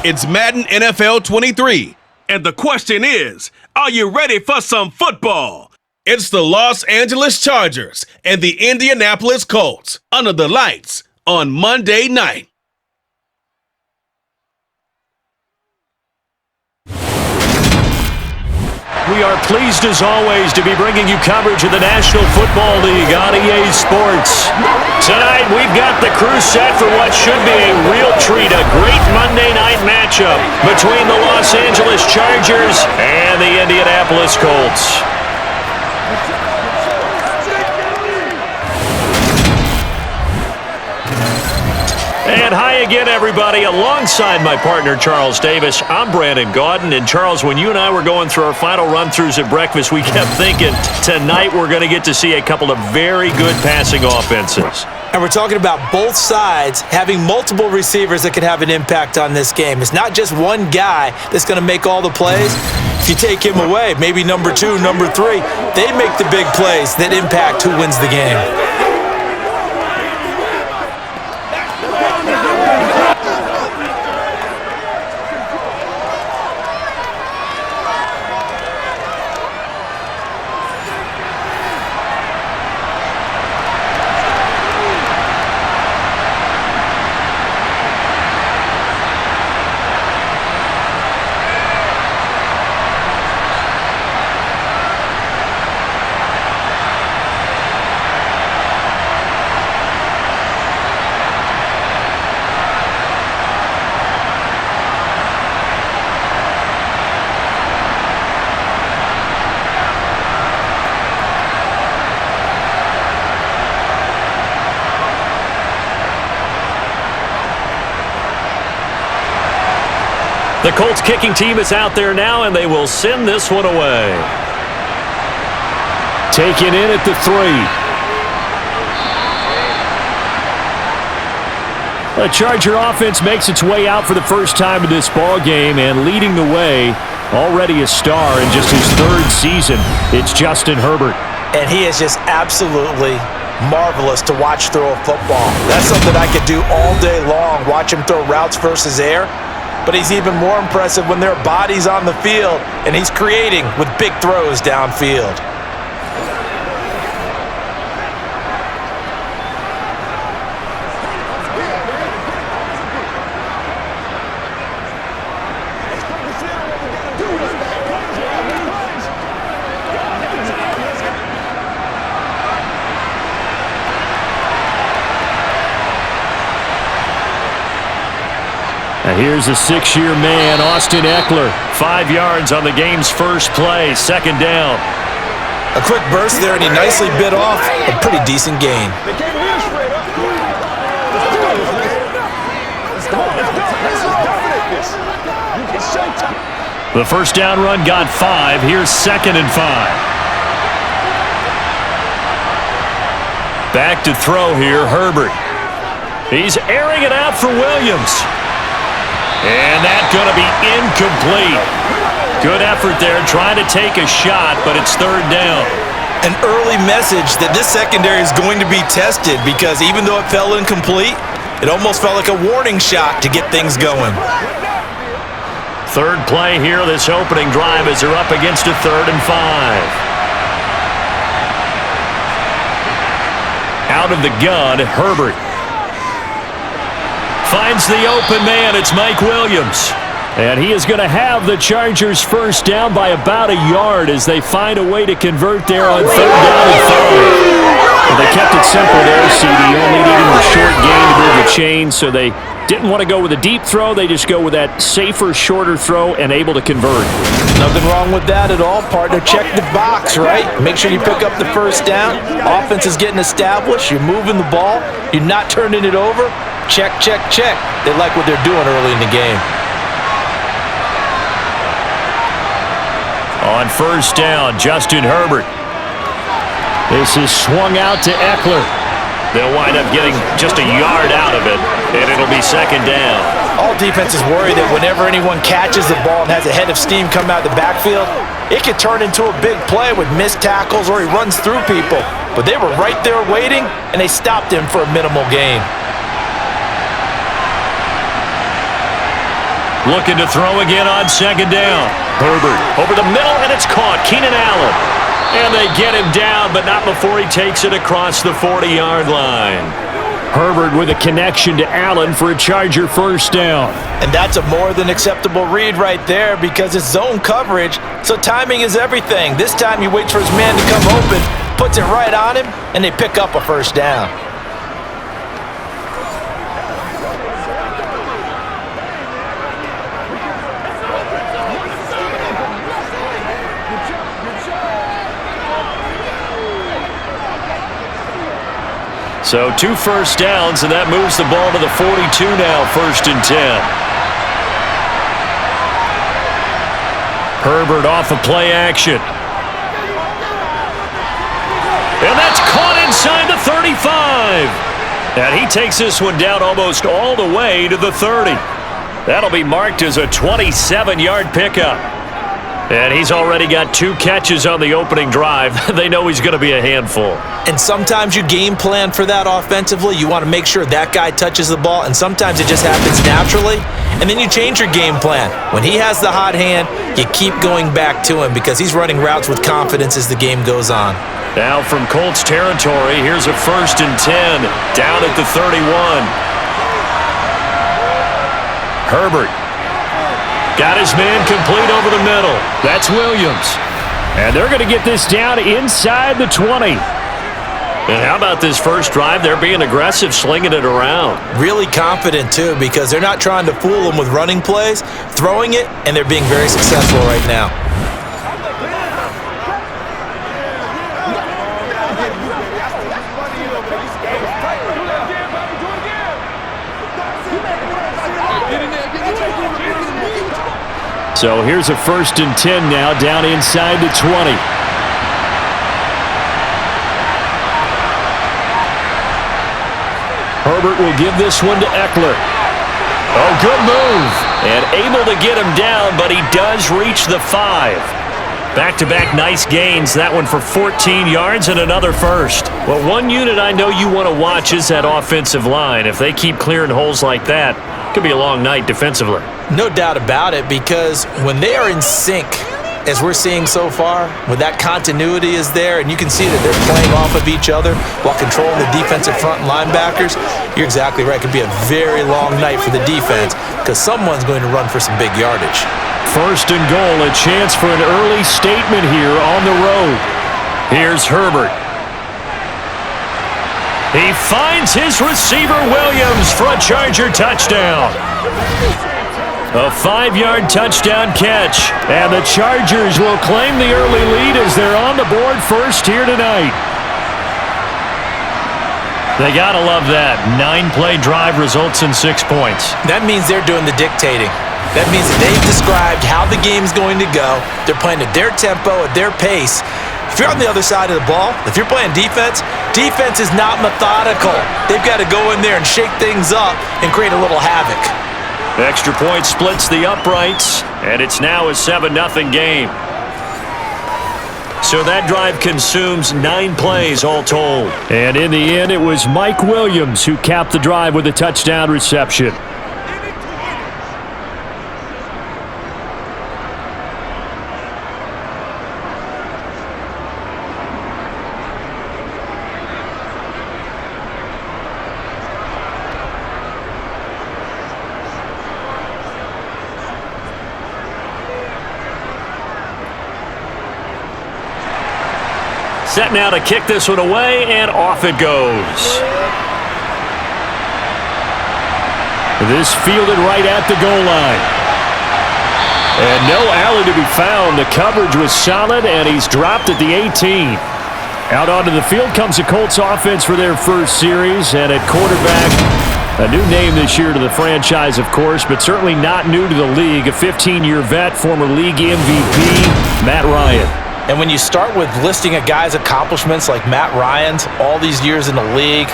It's Madden NFL 23. And the question is, are you ready for some football? It's the Los Angeles Chargers and the Indianapolis Colts under the lights on Monday night. We are pleased as always to be bringing you coverage of the National Football League on EA Sports. Tonight we've got the crew set for what should be a real treat, a great Monday night matchup between the Los Angeles Chargers and the Indianapolis Colts. And hi again, everybody. Alongside my partner, Charles Davis, I'm Brandon Gaudin. And Charles, when you and I were going through our final run-throughs at breakfast, we kept thinking tonight we're going to get to see a couple of very good passing offenses. And we're talking about both sides having multiple receivers that can have an impact on this game. It's not just one guy that's going to make all the plays. If you take him away, maybe number 2, number 3, they make the big plays that impact who wins the game. The Colts kicking team is out there now, and they will send this one away. Taken in at the 3. The Charger offense makes its way out for the first time in this ball game, and leading the way, already a star in just his 3rd season, it's Justin Herbert. And he is just absolutely marvelous to watch throw a football. That's something I could do all day long, watch him throw routes versus air. But he's even more impressive when there are bodies on the field and he's creating with big throws downfield. Now here's a 6-year man, Austin Eckler. 5 yards on the game's first play, 2nd down. A quick burst there, and he nicely bit off a pretty decent gain. The first down run got 5. Here's 2nd and 5. Back to throw here, Herbert. He's airing it out for Williams. And that's going to be incomplete. Good effort there trying to take a shot, but it's 3rd down. An early message that this secondary is going to be tested because even though it fell incomplete, it almost felt like a warning shot to get things going. 3rd play here, this opening drive as they're up against a 3rd and 5. Out of the gun, Herbert. Finds the open man. It's Mike Williams. And he is going to have the Chargers first down by about a yard as they find a way to convert there on 3rd down and 5. Well, they kept it simple there, CD, only needing a short gain to move the chain, so they didn't want to go with a deep throw. They just go with that safer, shorter throw and able to convert. Nothing wrong with that at all, partner. Check the box, right? Make sure you pick up the first down. Offense is getting established. You're moving the ball. You're not turning it over. Check, check, check. They like what they're doing early in the game. On first down, Justin Herbert. This is swung out to Eckler. They'll wind up getting just a yard out of it, and it'll be 2nd down. All defenses worry that whenever anyone catches the ball and has a head of steam come out of the backfield, it could turn into a big play with missed tackles or he runs through people. But they were right there waiting, and they stopped him for a minimal gain. Looking to throw again on second down. Herbert over the middle, and it's caught. Keenan Allen. And they get him down, but not before he takes it across the 40-yard line. Herbert with a connection to Allen for a Charger first down. And that's a more than acceptable read right there because it's zone coverage, so timing is everything. This time he waits for his man to come open, puts it right on him, and they pick up a first down. So 2 first downs, and that moves the ball to the 42 now, 1st and 10. Herbert off of play action. And that's caught inside the 35. And he takes this one down almost all the way to the 30. That'll be marked as a 27-yard pickup. And he's already got 2 catches on the opening drive. They know he's going to be a handful. And sometimes you game plan for that offensively. You want to make sure that guy touches the ball, and sometimes it just happens naturally. And then you change your game plan. When he has the hot hand, you keep going back to him because he's running routes with confidence as the game goes on. Now from Colts territory, here's a 1st and 10 down at the 31. Herbert got his man complete over the middle. That's Williams. And they're going to get this down inside the 20. And how about this first drive? They're being aggressive, slinging it around. Really confident, too, because they're not trying to fool them with running plays, throwing it, and they're being very successful right now. So here's a 1st and 10 now, down inside the 20. Herbert will give this one to Eckler. Oh, good move. And able to get him down, but he does reach the 5. Back-to-back nice gains. That one for 14 yards and another first. Well, one unit I know you want to watch is that offensive line. If they keep clearing holes like that, it could be a long night defensively. No doubt about it, because when they are in sync, as we're seeing so far, when that continuity is there and you can see that they're playing off of each other while controlling the defensive front and linebackers, you're exactly right. It could be a very long night for the defense because someone's going to run for some big yardage. 1st and goal, a chance for an early statement here on the road. Here's Herbert. He finds his receiver Williams for a Charger touchdown. A 5-yard touchdown catch, and the Chargers will claim the early lead as they're on the board first here tonight. They gotta love that. 9-play drive results in 6 points. That means they're doing the dictating. That means that they've described how the game's going to go. They're playing at their tempo, at their pace. If you're on the other side of the ball, if you're playing defense, defense is not methodical. They've got to go in there and shake things up and create a little havoc. Extra point splits the uprights, and it's now a 7-0 game. So that drive consumes 9 plays all told. And in the end, it was Mike Williams who capped the drive with a touchdown reception. Set now to kick this one away, and off it goes. This fielded right at the goal line. And no alley to be found. The coverage was solid, and he's dropped at the 18. Out onto the field comes the Colts offense for their first series, and at quarterback, a new name this year to the franchise, of course, but certainly not new to the league. A 15-year vet, former league MVP, Matt Ryan. And when you start with listing a guy's accomplishments like Matt Ryan's, all these years in the league,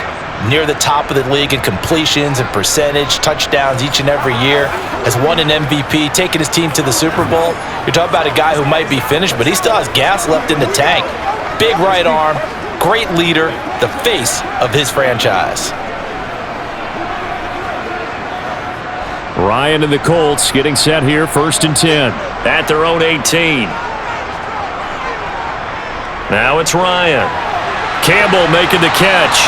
near the top of the league in completions and percentage, touchdowns each and every year, has won an MVP, taken his team to the Super Bowl. You're talking about a guy who might be finished, but he still has gas left in the tank. Big right arm, great leader, the face of his franchise. Ryan and the Colts getting set here, 1st and 10 at their own 18. Now it's Ryan. Campbell making the catch.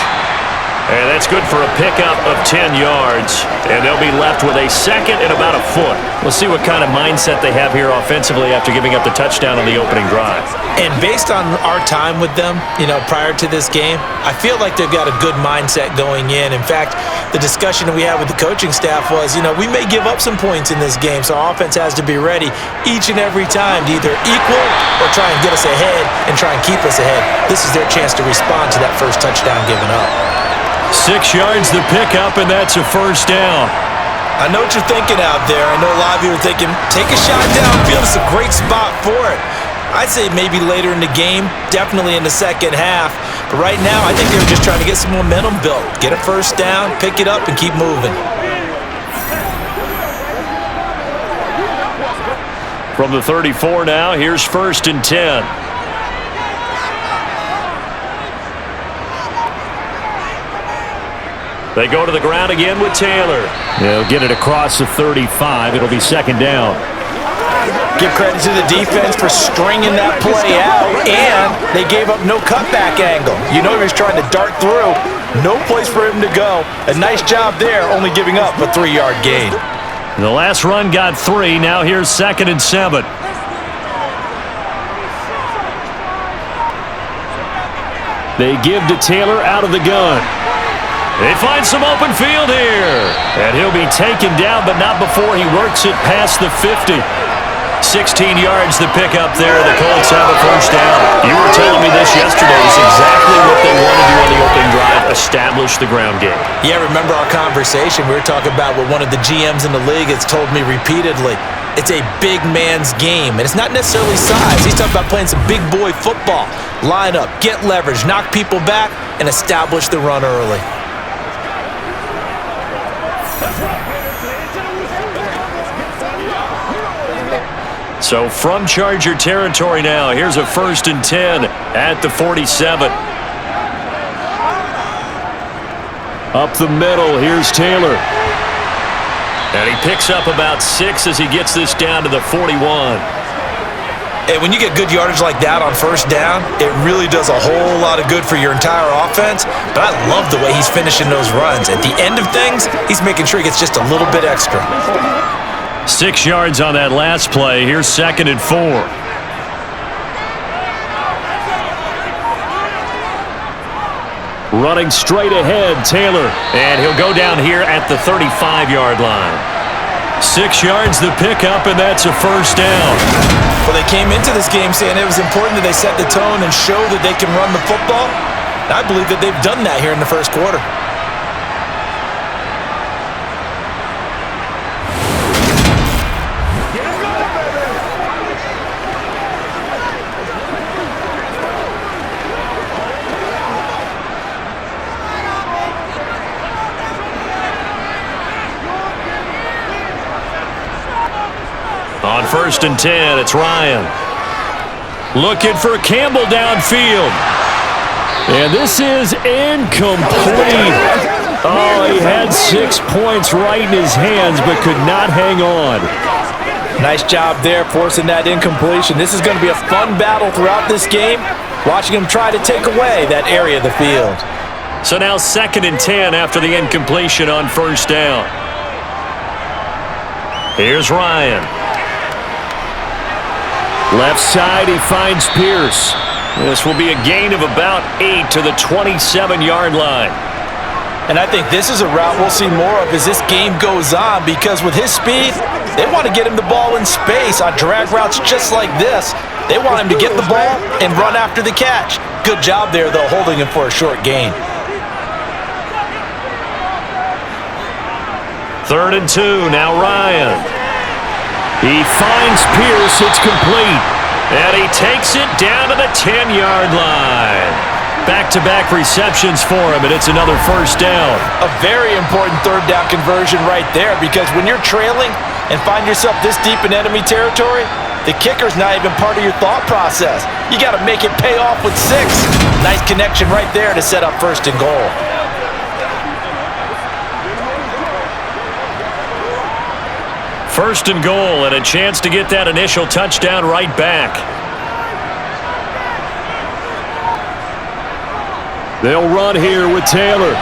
And that's good for a pickup of 10 yards. And they'll be left with a second and about a foot. We'll see what kind of mindset they have here offensively after giving up the touchdown on the opening drive. And based on our time with them, prior to this game, I feel like they've got a good mindset going in. In fact, the discussion that we had with the coaching staff was, we may give up some points in this game, so our offense has to be ready each and every time to either equal or try and get us ahead and try and keep us ahead. This is their chance to respond to that first touchdown given up. 6 yards the pickup, and that's a 1st down. I know what you're thinking out there. I know a lot of you are thinking, take a shot downfield. It's a great spot for it. I'd say maybe later in the game, definitely in the second half. But right now, I think they were just trying to get some momentum built. Get a 1st down, pick it up, and keep moving. From the 34 now, here's 1st and 10. They go to the ground again with Taylor. They'll get it across the 35. It'll be 2nd down. Give credit to the defense for stringing that play out, and they gave up no cutback angle. He was trying to dart through. No place for him to go. A nice job there, only giving up a 3-yard gain. The last run got 3. Now here's 2nd and 7. They give to Taylor out of the gun. They find some open field here. And he'll be taken down, but not before he works it past the 50. 16 yards to pick up there. The Colts have a 1st down. You were telling me this yesterday. It's exactly what they want to do on the opening drive, establish the ground game. Yeah, remember our conversation. We were talking about what one of the GMs in the league has told me repeatedly. It's a big man's game, and it's not necessarily size. He's talking about playing some big boy football. Line up, get leverage, knock people back, and establish the run early. So from Charger territory now, here's a 1st and 10 at the 47. Up the middle, here's Taylor. And he picks up about 6 as he gets this down to the 41. And when you get good yardage like that on 1st down, it really does a whole lot of good for your entire offense. But I love the way he's finishing those runs. At the end of things, he's making sure he gets just a little bit extra. 6 yards on that last play. Here's 2nd and 4. Running straight ahead, Taylor. And he'll go down here at the 35-yard line. 6 yards the pickup, and that's a 1st down. Well, they came into this game saying it was important that they set the tone and show that they can run the football. I believe that they've done that here in the 1st quarter. On 1st and 10, it's Ryan. Looking for Campbell downfield. And this is incomplete. Oh, he had 6 points right in his hands, but could not hang on. Nice job there, forcing that incompletion. This is going to be a fun battle throughout this game, watching him try to take away that area of the field. So now 2nd and 10 after the incompletion on 1st down. Here's Ryan. Left side, he finds Pierce. This will be a gain of about 8 to the 27-yard line. And I think this is a route we'll see more of as this game goes on, because with his speed, they want to get him the ball in space on drag routes just like this. They want him to get the ball and run after the catch. Good job there, though, holding him for a short gain. 3rd and 2, now Ryan. He finds Pierce, it's complete. And he takes it down to the 10-yard line. Back-to-back receptions for him, and it's another 1st down. A very important 3rd down conversion right there, because when you're trailing and find yourself this deep in enemy territory, the kicker's not even part of your thought process. You got to make it pay off with 6. Nice connection right there to set up 1st and goal. First and goal, and a chance to get that initial touchdown right back. They'll run here with Taylor.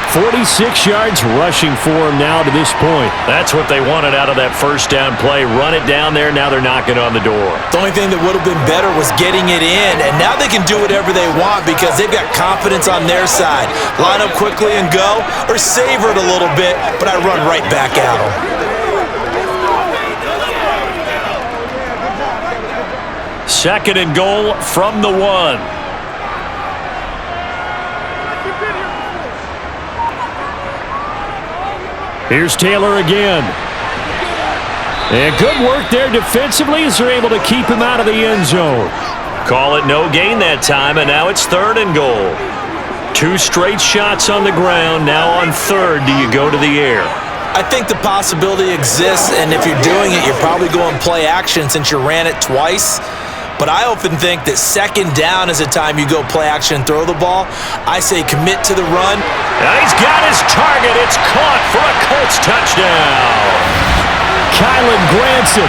46 yards rushing for him now to this point. That's what they wanted out of that first down play. Run it down there. Now they're knocking on the door. The only thing that would have been better was getting it in, and now they can do whatever they want because they've got confidence on their side. Line up quickly and go, or savor it a little bit, but I run right back at them. Second and goal from the 1. Here's Taylor again. And good work there defensively as they're able to keep him out of the end zone. Call it no gain that time, and now it's third and goal. 2 straight shots on the ground. Now on third, do you go to the air? I think the possibility exists, and if you're doing it, you're probably going play action since you ran it twice. But I often think that second down is a time you go play action and throw the ball. I say commit to the run. Now he's got his target. It's caught for a Colts touchdown. Kylan Granson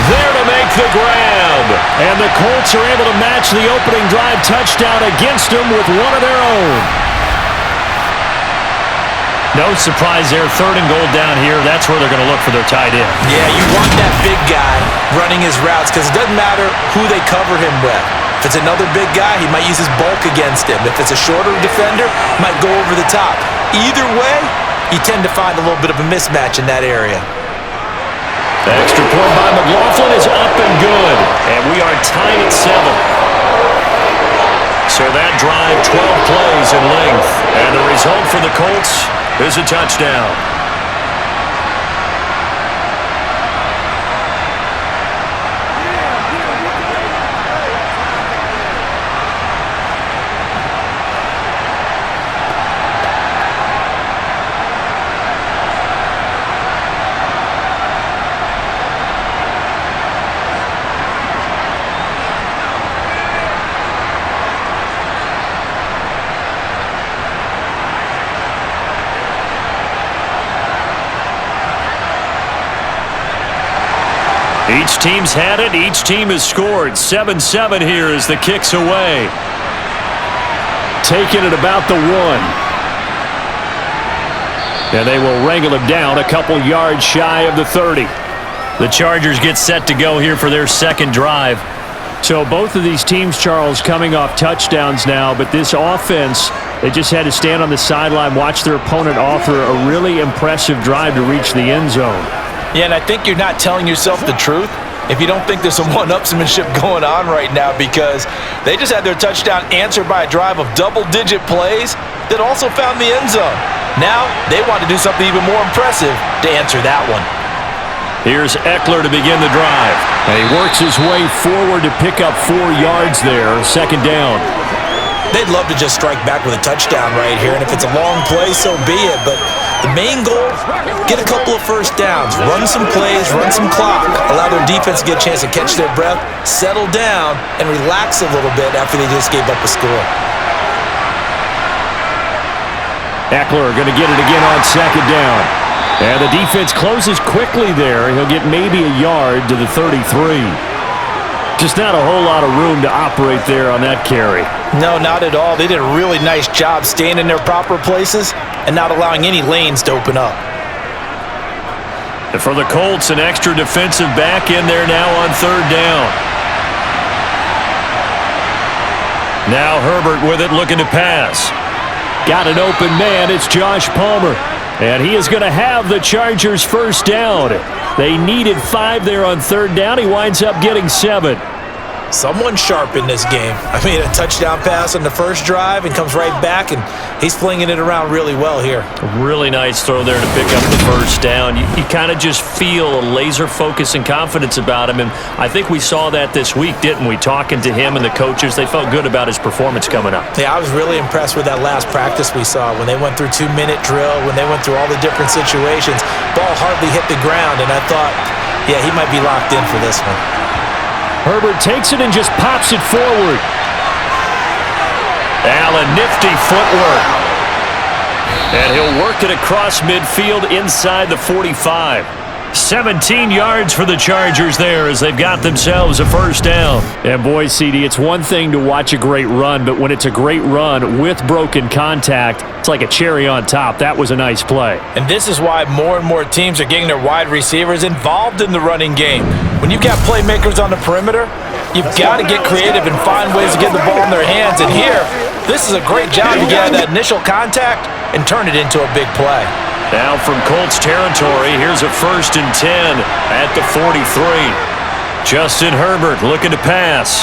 there to make the grab. And the Colts are able to match the opening drive touchdown against them with one of their own. No surprise there. Third and goal down here. That's where they're going to look for their tight end. Yeah, you want that big guy running his routes because it doesn't matter who they cover him with. If it's another big guy, he might use his bulk against him. If it's a shorter defender, he might go over the top. Either way, you tend to find a little bit of a mismatch in that area. The extra point by McLaughlin is up and good. And we are tied at 7. So that drive, 12 plays in length. And the result for the Colts is a touchdown. Each team's had it. Each team has scored. 7-7 here as the kick's away. Taking it about the 1. And they will wrangle him down a couple yards shy of the 30. The Chargers get set to go here for their second drive. So both of these teams, Charles, coming off touchdowns now, but this offense, they just had to stand on the sideline, watch their opponent offer a really impressive drive to reach the end zone. Yeah, and I think you're not telling yourself the truth if you don't think there's some one-upsmanship going on right now because they just had their touchdown answered by a drive of double-digit plays that also found the end zone. Now they want to do something even more impressive to answer that one. Here's Eckler to begin the drive. And he works his way forward to pick up 4 yards there. Second down. They'd love to just strike back with a touchdown right here, and if it's a long play, so be it. But the main goal, get a couple of first downs, run some plays, run some clock, allow their defense to get a chance to catch their breath, settle down, and relax a little bit after they just gave up a score. Eckler going to get it again on second down. And the defense closes quickly there. He'll get maybe a yard to the 33. Just not a whole lot of room to operate there on that carry. No, not at all. They did a really nice job staying in their proper places and not allowing any lanes to open up. And for the Colts, an extra defensive back in there now on third down. Now Herbert with it, looking to pass. Got an open man. It's Josh Palmer. And he is going to have the Chargers first down. They needed 5 there on third down. He winds up getting 7. Someone sharp in this game. I mean, a touchdown pass on the first drive and comes right back, and he's flinging it around really well here. A really nice throw there to pick up the first down. You kind of just feel a laser focus and confidence about him, and I think we saw that this week, didn't we? Talking to him and the coaches, they felt good about his performance coming up. Yeah, I was really impressed with that last practice we saw when they went through 2-minute drill, when they went through all the different situations. Ball hardly hit the ground, and I thought, yeah, he might be locked in for this one. Herbert takes it and just pops it forward. Allen, nifty footwork. And he'll work it across midfield inside the 45. 17 yards for the Chargers there as they've got themselves a first down. And boy, CD, it's one thing to watch a great run, but when it's a great run with broken contact, it's like a cherry on top. That was a nice play. And this is why more and more teams are getting their wide receivers involved in the running game. When you've got playmakers on the perimeter, you've got to get creative and find ways to get the ball in their hands. And here, this is a great job to get out of that initial contact and turn it into a big play. Now from Colts territory, here's a 1st and 10 at the 43. Justin Herbert looking to pass.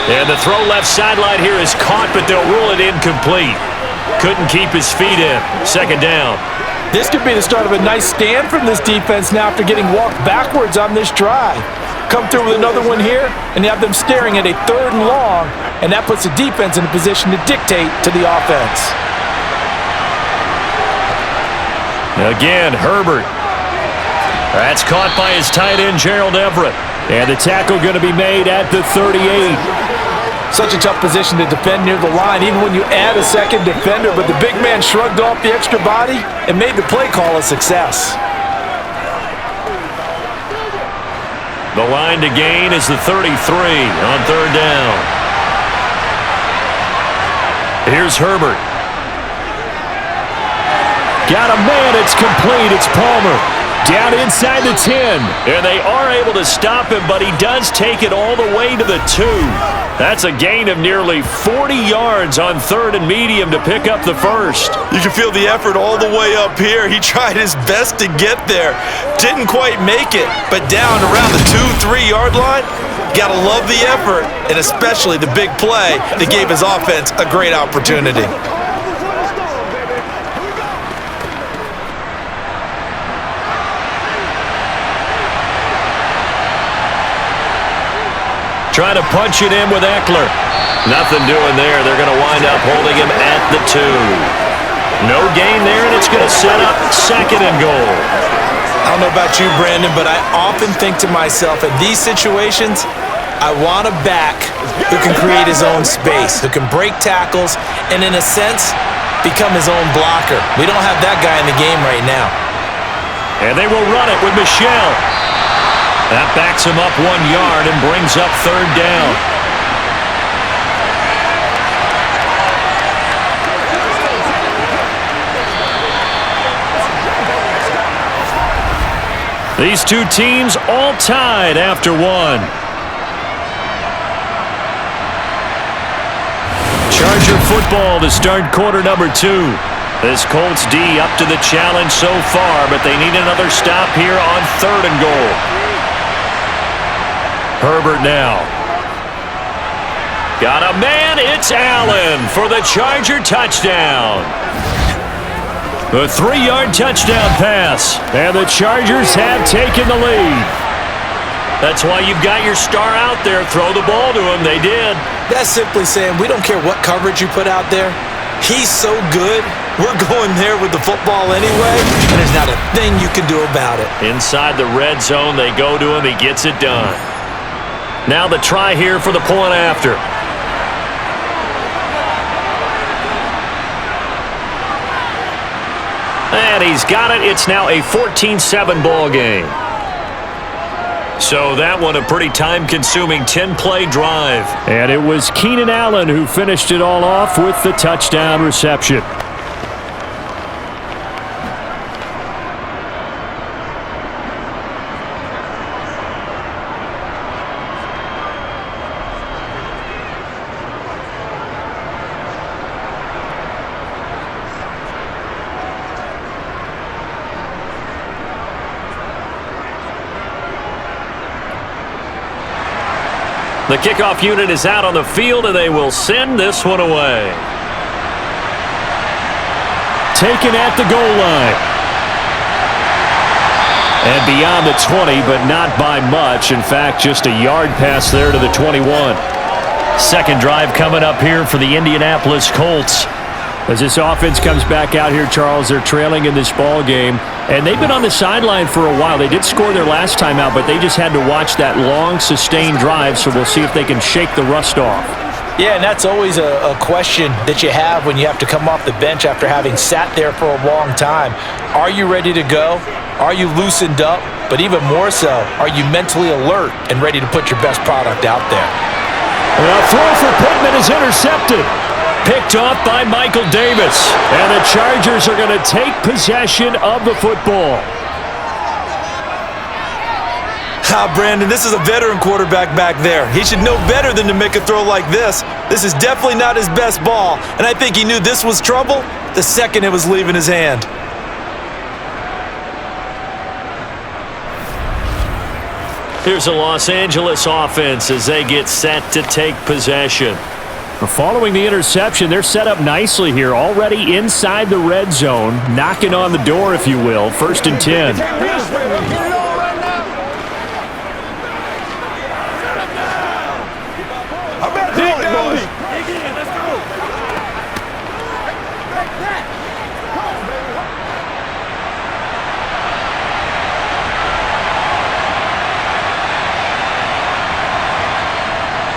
And the throw left sideline here is caught, but they'll rule it incomplete. Couldn't keep his feet in. 2nd down. This could be the start of a nice stand from this defense now after getting walked backwards on this drive. Come through with another one here, and you have them staring at a 3rd and long, and that puts the defense in a position to dictate to the offense. Again, Herbert. That's caught by his tight end, Gerald Everett. And the tackle going to be made at the 38. Such a tough position to defend near the line, even when you add a second defender, but the big man shrugged off the extra body and made the play call a success. The line to gain is the 33 on 3rd down. Here's Herbert. Got a man, it's complete, it's Palmer. Down inside the 10. And they are able to stop him, but he does take it all the way to the 2. That's a gain of nearly 40 yards on 3rd and medium to pick up the 1st. You can feel the effort all the way up here. He tried his best to get there. Didn't quite make it, but down around the 2-3 yard line, gotta love the effort, and especially the big play that gave his offense a great opportunity. Trying to punch it in with Eckler. Nothing doing there. They're going to wind up holding him at the 2. No gain there, and it's going to set up 2nd and goal. I don't know about you, Brandon, but I often think to myself, in these situations, I want a back who can create his own space, who can break tackles, and in a sense, become his own blocker. We don't have that guy in the game right now. And they will run it with Michel. That backs him up 1 yard and brings up 3rd down. These two teams all tied after 1. Charger football to start quarter number 2. This Colts D up to the challenge so far, but they need another stop here on 3rd and goal. Herbert now. Got a man, it's Allen for the Charger touchdown. The 3-yard touchdown pass, and the Chargers have taken the lead. That's why you've got your star out there. Throw the ball to him. They did. That's simply saying we don't care what coverage you put out there. He's so good, we're going there with the football anyway, and there's not a thing you can do about it. Inside the red zone, they go to him. He gets it done. Now the try here for the point after. And he's got it. It's now a 14-7 ball game. So that one a pretty time-consuming 10-play drive. And it was Keenan Allen who finished it all off with the touchdown reception. The kickoff unit is out on the field, and they will send this one away. Taken at the goal line. And beyond the 20, but not by much. In fact, just a yard pass there to the 21. Second drive coming up here for the Indianapolis Colts. As this offense comes back out here, Charles, they're trailing in this ball game. And they've been on the sideline for a while. They did score their last time out, but they just had to watch that long, sustained drive, so we'll see if they can shake the rust off. Yeah, and that's always a question that you have when you have to come off the bench after having sat there for a long time. Are you ready to go? Are you loosened up? But even more so, are you mentally alert and ready to put your best product out there? A throw for Pittman is intercepted. Picked off by Michael Davis. And the Chargers are going to take possession of the football. Brandon, this is a veteran quarterback back there. He should know better than to make a throw like this. This is definitely not his best ball, and I think he knew this was trouble the second it was leaving his hand. Here's a Los Angeles offense as they get set to take possession. Following the interception, they're set up nicely here, already inside the red zone, knocking on the door, if you will. 1st and 10.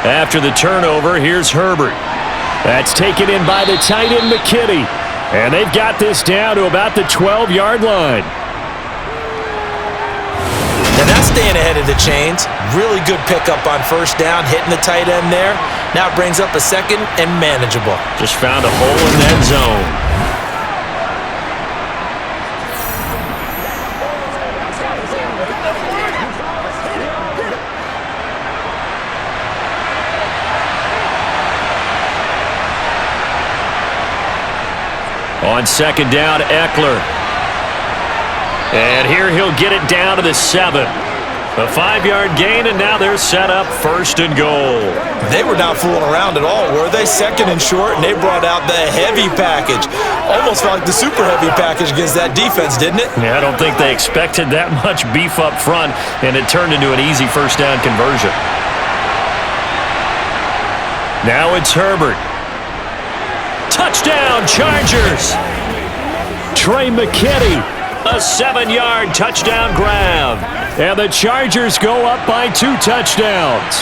After the turnover, here's Herbert. That's taken in by the tight end, McKinney. And they've got this down to about the 12-yard line. And that's staying ahead of the chains. Really good pickup on 1st down, hitting the tight end there. Now it brings up a 2nd and manageable. Just found a hole in that zone. On 2nd down, Eckler. And here he'll get it down to the 7. A 5-yard gain, and now they're set up 1st and goal. They were not fooling around at all, were they? 2nd and short, and they brought out the heavy package. Almost felt like the super heavy package against that defense, didn't it? Yeah, I don't think they expected that much beef up front, and it turned into an easy 1st down conversion. Now it's Herbert. Touchdown, Chargers! Trey McKinney, a 7-yard touchdown grab. And the Chargers go up by 2 touchdowns.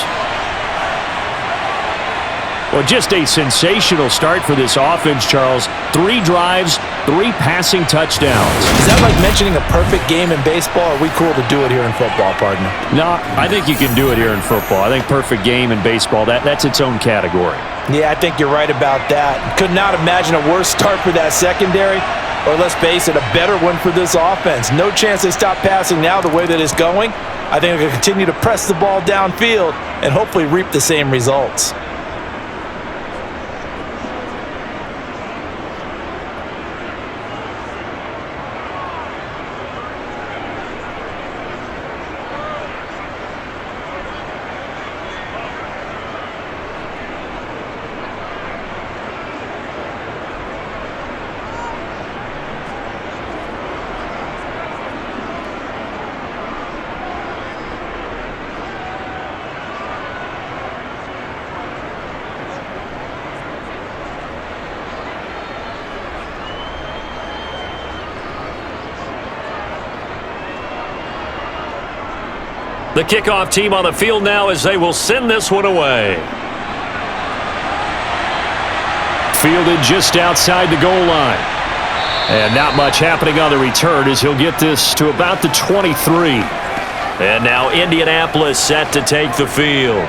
Well, just a sensational start for this offense, Charles. 3 drives, 3 passing touchdowns. Is that like mentioning a perfect game in baseball, or are we cool to do it here in football, partner? No, I think you can do it here in football. I think perfect game in baseball, that's its own category. Yeah, I think you're right about that. Could not imagine a worse start for that secondary, or let's face it, a better one for this offense. No chance they stop passing now the way that it's going. I think they're going to continue to press the ball downfield and hopefully reap the same results. The kickoff team on the field now as they will send this one away. Fielded just outside the goal line. And not much happening on the return as he'll get this to about the 23. And now Indianapolis set to take the field.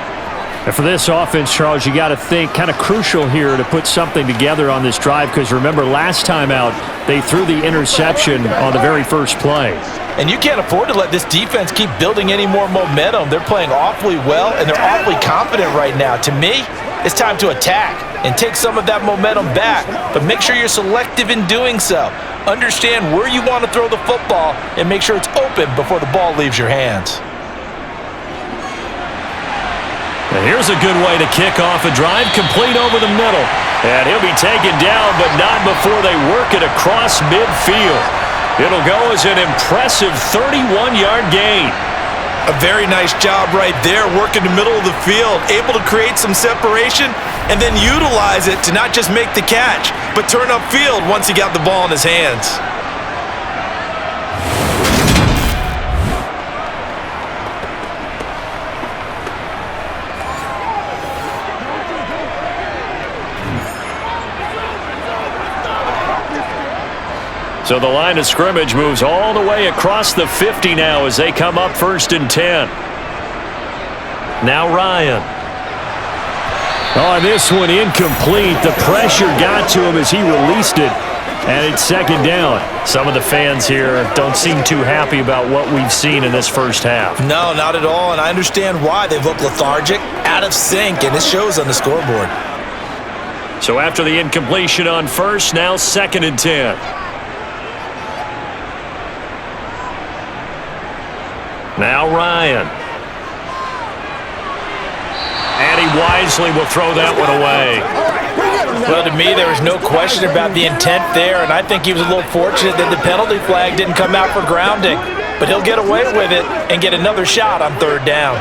And for this offense, Charles, you got to think kind of crucial here to put something together on this drive, because remember last time out they threw the interception on the very first play. And you can't afford to let this defense keep building any more momentum. They're playing awfully well, and they're awfully confident right now. To me, it's time to attack and take some of that momentum back, but make sure you're selective in doing so. Understand where you want to throw the football and make sure it's open before the ball leaves your hands. And here's a good way to kick off a drive, complete over the middle. And he'll be taken down, but not before they work it across midfield. It'll go as an impressive 31-yard gain. A very nice job right there, working the middle of the field, able to create some separation and then utilize it to not just make the catch, but turn upfield once he got the ball in his hands. So the line of scrimmage moves all the way across the 50 now as they come up 1st and 10. Now Ryan. Oh, this one incomplete. The pressure got to him as he released it. And it's 2nd down. Some of the fans here don't seem too happy about what we've seen in this first half. No, not at all, and I understand why. They look lethargic, out of sync, and it shows on the scoreboard. So after the incompletion on first, now 2nd and 10. Now Ryan. And he wisely will throw that one away. Well, to me, there was no question about the intent there, and I think he was a little fortunate that the penalty flag didn't come out for grounding. But he'll get away with it and get another shot on 3rd down.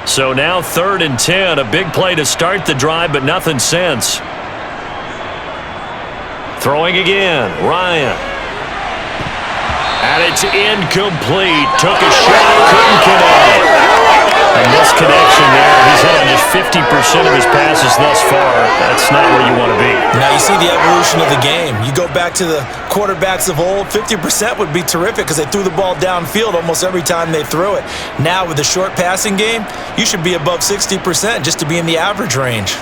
So now 3rd and 10, a big play to start the drive, but nothing since. Throwing again, Ryan. And it's incomplete. Took a shot, couldn't connect. And this connection there, he's hit on just 50% of his passes thus far. That's not where you want to be. Now you see the evolution of the game. You go back to the quarterbacks of old, 50% would be terrific because they threw the ball downfield almost every time they threw it. Now with the short passing game, you should be above 60% just to be in the average range.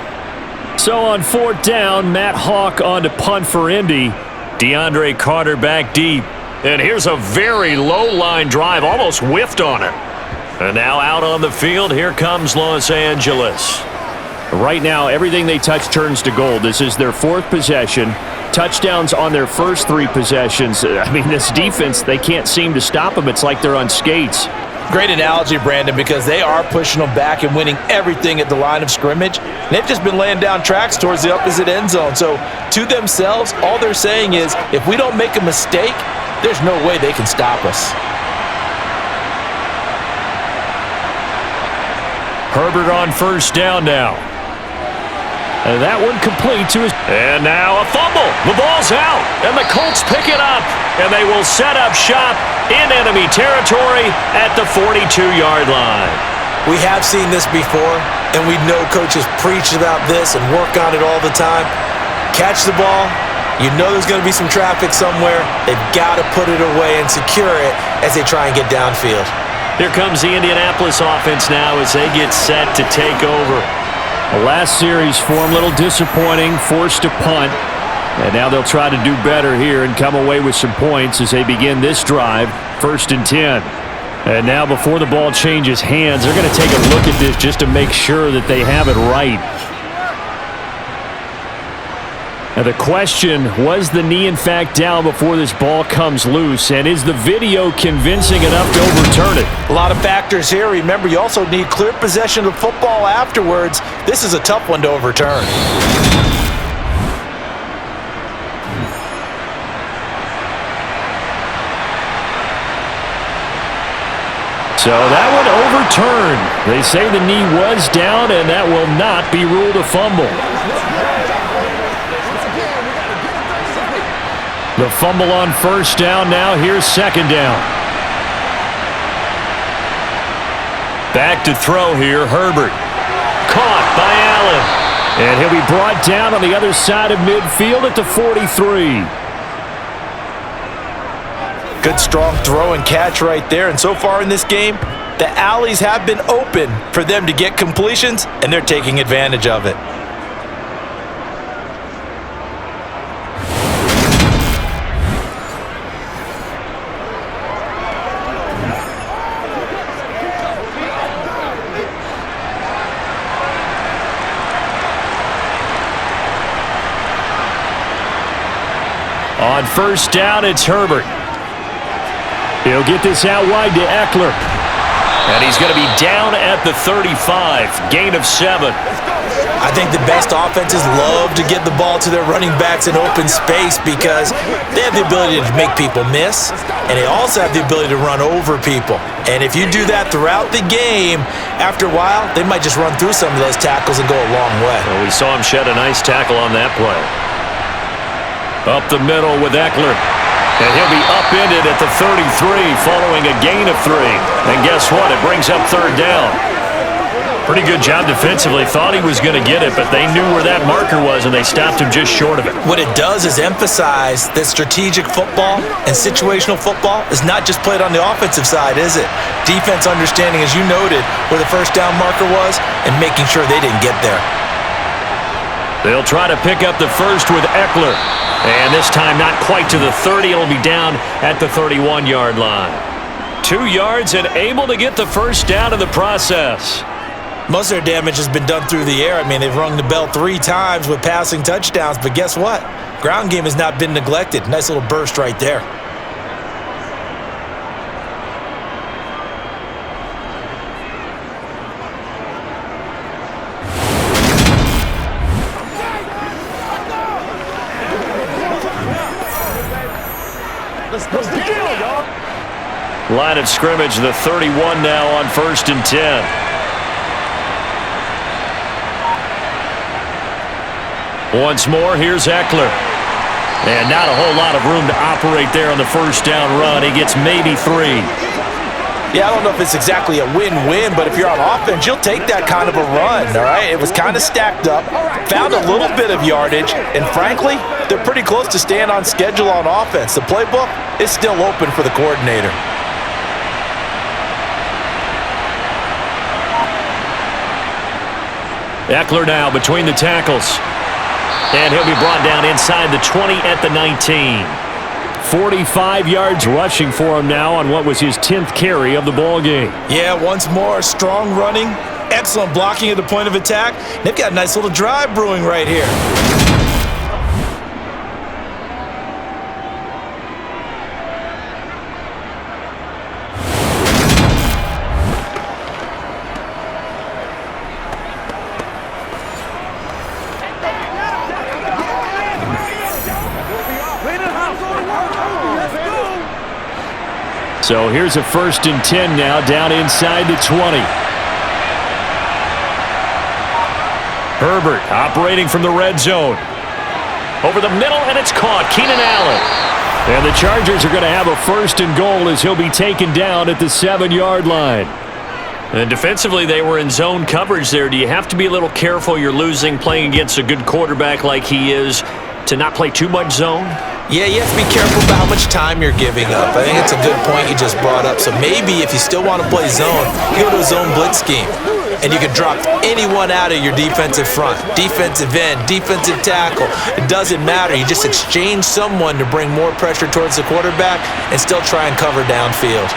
So on 4th down, Matt Hawk on to punt for Indy. DeAndre Carter back deep. And here's a very low-line drive, almost whiffed on it. And now out on the field, here comes Los Angeles. Right now, everything they touch turns to gold. This is their 4th possession. Touchdowns on their first 3 possessions. I mean, this defense, they can't seem to stop them. It's like they're on skates. Great analogy, Brandon, because they are pushing them back and winning everything at the line of scrimmage. They've just been laying down tracks towards the opposite end zone. So to themselves, all they're saying is, if we don't make a mistake, there's no way they can stop us. Herbert on 1st down now. And that one complete to his... And now a fumble. The ball's out. And the Colts pick it up. And they will set up shop in enemy territory at the 42-yard line. We have seen this before, and we know coaches preach about this and work on it all the time. Catch the ball. You know there's going to be some traffic somewhere. They've got to put it away and secure it as they try and get downfield. Here comes the Indianapolis offense now as they get set to take over. The last series form a little disappointing, forced to punt. And now they'll try to do better here and come away with some points as they begin this drive, 1st and 10. And now before the ball changes hands, they're going to take a look at this just to make sure that they have it right. Now the question, was the knee in fact down before this ball comes loose? And is the video convincing enough to overturn it? A lot of factors here. Remember, you also need clear possession of football afterwards. This is a tough one to overturn. So that one overturned. They say the knee was down, and that will not be ruled a fumble. The fumble on 1st down now. Here's 2nd down. Back to throw here, Herbert. Caught by Allen. And he'll be brought down on the other side of midfield at the 43. Good strong throw and catch right there. And so far in this game, the alleys have been open for them to get completions, and they're taking advantage of it. On 1st down, it's Herbert. He'll get this out wide to Eckler. And he's going to be down at the 35. Gain of 7. I think the best offenses love to get the ball to their running backs in open space because they have the ability to make people miss, and they also have the ability to run over people. And if you do that throughout the game, after a while, they might just run through some of those tackles and go a long way. Well, we saw him shed a nice tackle on that play. Up the middle with Eckler. And he'll be upended at the 33 following a gain of 3. And guess what? It brings up 3rd down. Pretty good job defensively. Thought he was going to get it, but they knew where that marker was, and they stopped him just short of it. What it does is emphasize that strategic football and situational football is not just played on the offensive side, is it? Defense understanding, as you noted, where the first down marker was and making sure they didn't get there. They'll try to pick up the first with Eckler. And this time not quite to the 30. It'll be down at the 31-yard line. 2 yards and able to get the first down in the process. Most of their damage has been done through the air. I mean, they've rung the bell 3 times with passing touchdowns, but guess what? Ground game has not been neglected. Nice little burst right there. Line of scrimmage, the 31 now on 1st and 10. Once more, here's Eckler. And not a whole lot of room to operate there on the first down run. He gets maybe 3. Yeah, I don't know if it's exactly a win-win, but if you're on offense, you'll take that kind of a run, all right? It was kind of stacked up, found a little bit of yardage, and frankly, they're pretty close to staying on schedule on offense. The playbook is still open for the coordinator. Eckler now between the tackles. And he'll be brought down inside the 20 at the 19. 45 yards rushing for him now on what was his 10th carry of the ball game. Yeah, once more, strong running, excellent blocking at the point of attack. They've got a nice little drive brewing right here. So here's a 1st and 10 now, down inside the 20. Herbert operating from the red zone. Over the middle, and it's caught. Keenan Allen. And the Chargers are going to have a 1st and goal as he'll be taken down at the 7-yard line. And defensively, they were in zone coverage there. Do you have to be a little careful? You're losing, playing against a good quarterback like he is, to not play too much zone? Yeah, you have to be careful about how much time you're giving up. I think it's a good point you just brought up. So maybe if you still want to play zone, you go to a zone blitz scheme. And you can drop anyone out of your defensive front. Defensive end, defensive tackle. It doesn't matter. You just exchange someone to bring more pressure towards the quarterback and still try and cover downfield.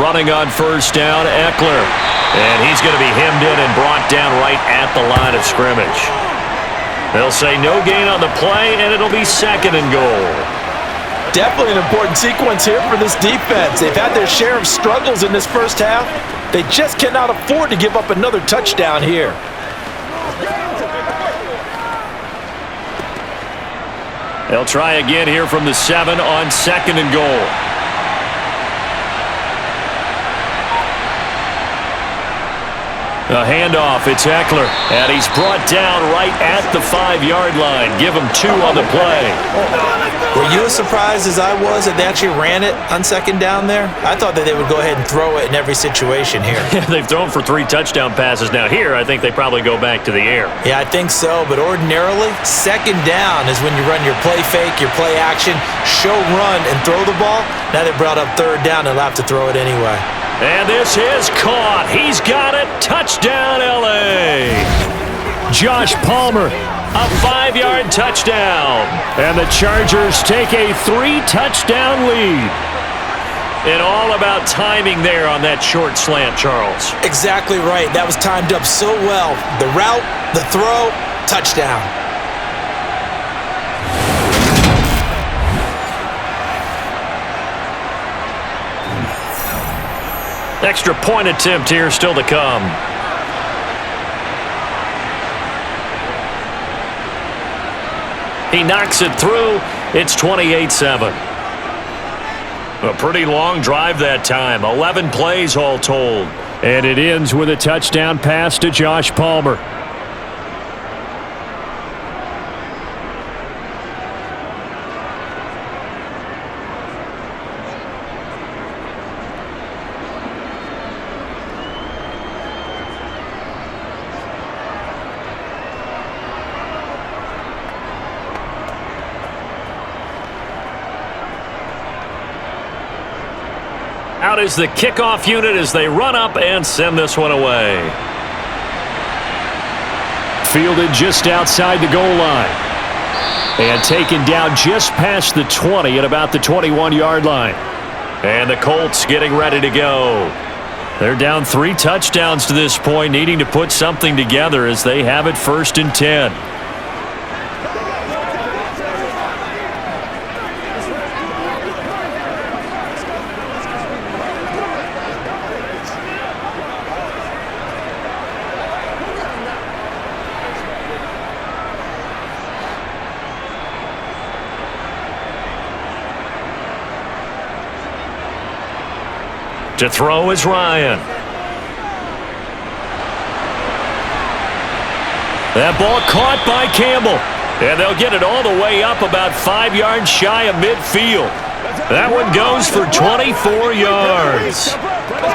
Running on 1st down, Eckler. And he's going to be hemmed in and brought down right at the line of scrimmage. They'll say no gain on the play, and it'll be 2nd and goal. Definitely an important sequence here for this defense. They've had their share of struggles in this first half. They just cannot afford to give up another touchdown here. They'll try again here from the 7 on 2nd and goal. A handoff, it's Eckler, and he's brought down right at the 5-yard line. Give him 2 on the play. Were you as surprised as I was that they actually ran it on 2nd down there? I thought that they would go ahead and throw it in every situation here. They've thrown for 3 touchdown passes now. Here, I think they probably go back to the air. Yeah, I think so, but ordinarily, 2nd down is when you run your play fake, your play action, show run, and throw the ball. Now they brought up 3rd down, they'll have to throw it anyway. And this is caught. He's got it. Touchdown, L.A. Josh Palmer, a 5-yard touchdown. And the Chargers take a 3-touchdown lead. And all about timing there on that short slant, Charles. Exactly right. That was timed up so well. The route, the throw, touchdown. Extra point attempt here still to come. He knocks it through. It's 28-7. A pretty long drive that time. 11 plays all told. And it ends with a touchdown pass to Josh Palmer. Out is the kickoff unit as they run up and send this one away. Fielded just outside the goal line. And taken down just past the 20 at about the 21-yard line. And the Colts getting ready to go. They're down 3 touchdowns to this point, needing to put something together as they have it 1st and 10. To throw is Ryan. That ball caught by Campbell. And they'll get it all the way up about 5 yards shy of midfield. That one goes for 24 yards.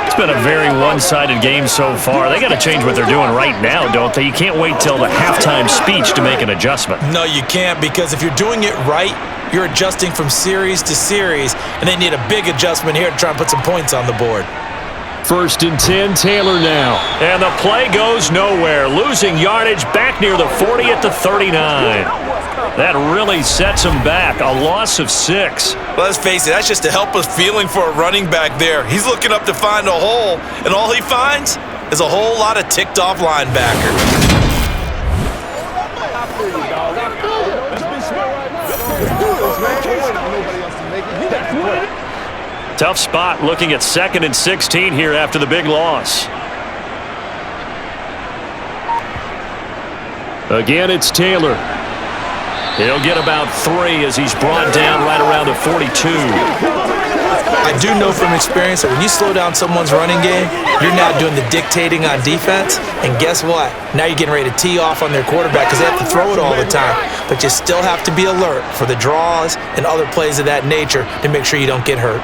It's been a very one-sided game so far. They got to change what they're doing right now, don't they? You can't wait till the halftime speech to make an adjustment. No, you can't, because if you're doing it right, you're adjusting from series to series, and they need a big adjustment here to try and put some points on the board. 1st and 10, Taylor now. And the play goes nowhere, losing yardage back near the 40 at the 39. That really sets him back, a loss of 6. Well, let's face it, that's just a helpless feeling for a running back there. He's looking up to find a hole, and all he finds is a whole lot of ticked-off linebackers. Tough spot looking at 2nd and 16 here after the big loss. Again, it's Taylor. He'll get about 3 as he's brought down right around the 42. I do know from experience that when you slow down someone's running game, you're now doing the dictating on defense, and guess what? Now you're getting ready to tee off on their quarterback because they have to throw it all the time. But you still have to be alert for the draws and other plays of that nature to make sure you don't get hurt.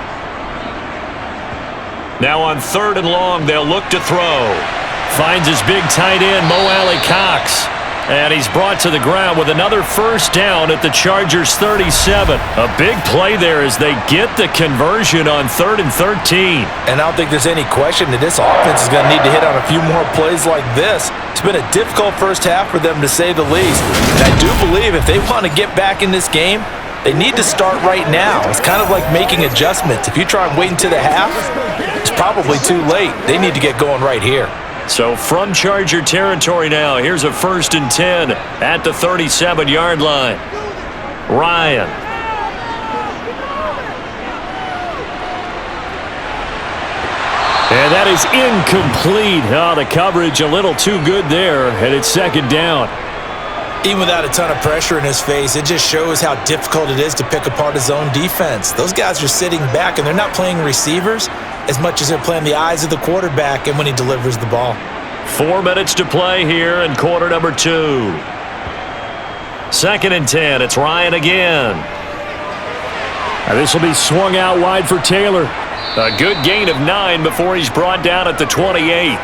Now on 3rd and long, they'll look to throw. Finds his big tight end, Mo Alley Cox. And he's brought to the ground with another 1st down at the Chargers' 37. A big play there as they get the conversion on 3rd and 13. And I don't think there's any question that this offense is going to need to hit on a few more plays like this. It's been a difficult first half for them, to say the least. And I do believe if they want to get back in this game, they need to start right now. It's kind of like making adjustments. If you try and wait until the half, it's probably too late. They need to get going right here. So from Charger territory now, here's a 1st and 10 at the 37-yard line. Ryan. And that is incomplete. Oh, the coverage a little too good there, and it's 2nd down. Even without a ton of pressure in his face, it just shows how difficult it is to pick apart his own defense. Those guys are sitting back, and they're not playing receivers as much as they're playing the eyes of the quarterback and when he delivers the ball. 4 minutes to play here in quarter number 2. 2nd and 10. It's Ryan again. And this will be swung out wide for Taylor. A good gain of 9 before he's brought down at the 28.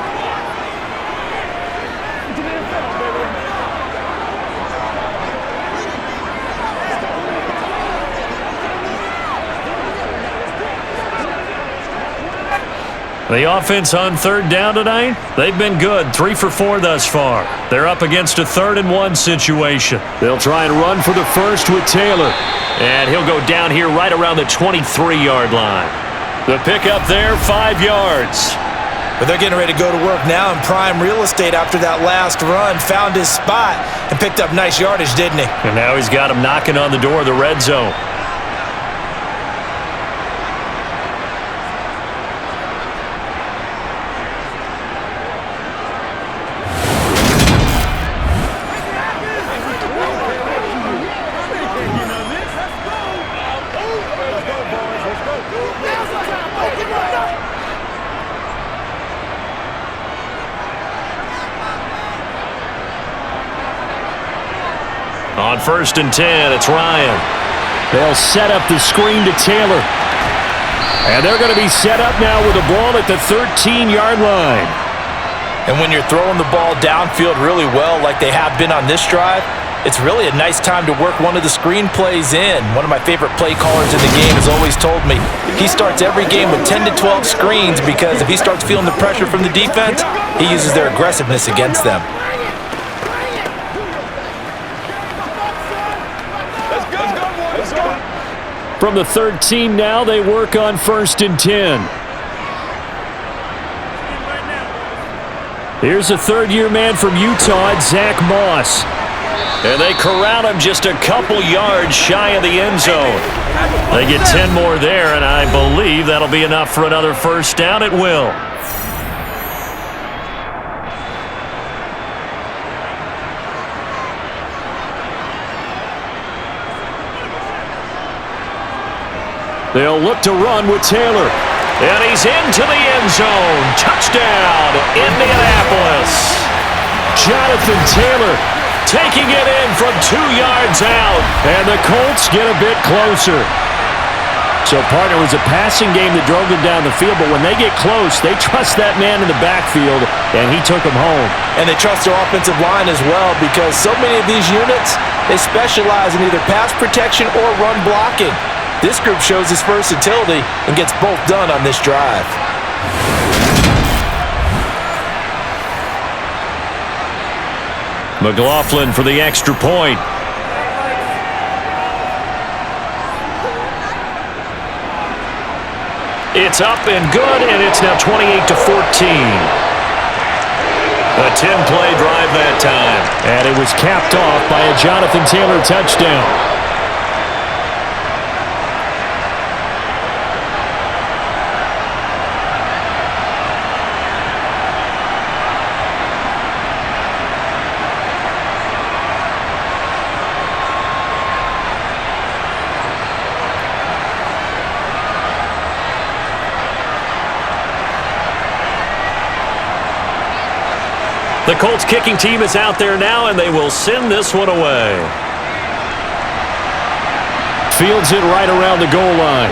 The offense on 3rd down tonight, they've been good, 3 for 4 thus far. They're up against a 3rd and 1 situation. They'll try and run for the 1st with Taylor. And he'll go down here right around the 23-yard line. The pickup there, 5 yards. But they're getting ready to go to work now in prime real estate after that last run. Found his spot and picked up nice yardage, didn't he? And now he's got him knocking on the door of the red zone. On 1st and 10, it's Ryan. They'll set up the screen to Taylor. And they're going to be set up now with the ball at the 13-yard line. And when you're throwing the ball downfield really well like they have been on this drive, It's really a nice time to work one of the screen plays in. One of my favorite play callers in the game has always told me he starts every game with 10 to 12 screens because if he starts feeling the pressure from the defense, he uses their aggressiveness against them. From the 13 now, they work on 1st and 10. Here's a third-year man from Utah, Zach Moss. And they corral him just a couple yards shy of the end zone. They get 10 more there, and I believe that'll be enough for another first down. It will. They'll look to run with Taylor. And he's into the end zone. Touchdown, Indianapolis. Jonathan Taylor taking it in from 2 yards out. And the Colts get a bit closer. So, partner, it was a passing game that drove them down the field, but when they get close, they trust that man in the backfield, and he took them home. And they trust their offensive line as well because so many of these units, they specialize in either pass protection or run blocking. This group shows its versatility and gets both done on this drive. McLaughlin for the extra point. It's up and good, and it's now 28-14. A 10-play drive that time. And it was capped off by a Jonathan Taylor touchdown. The Colts kicking team is out there now, and they will send this one away. Fields it right around the goal line.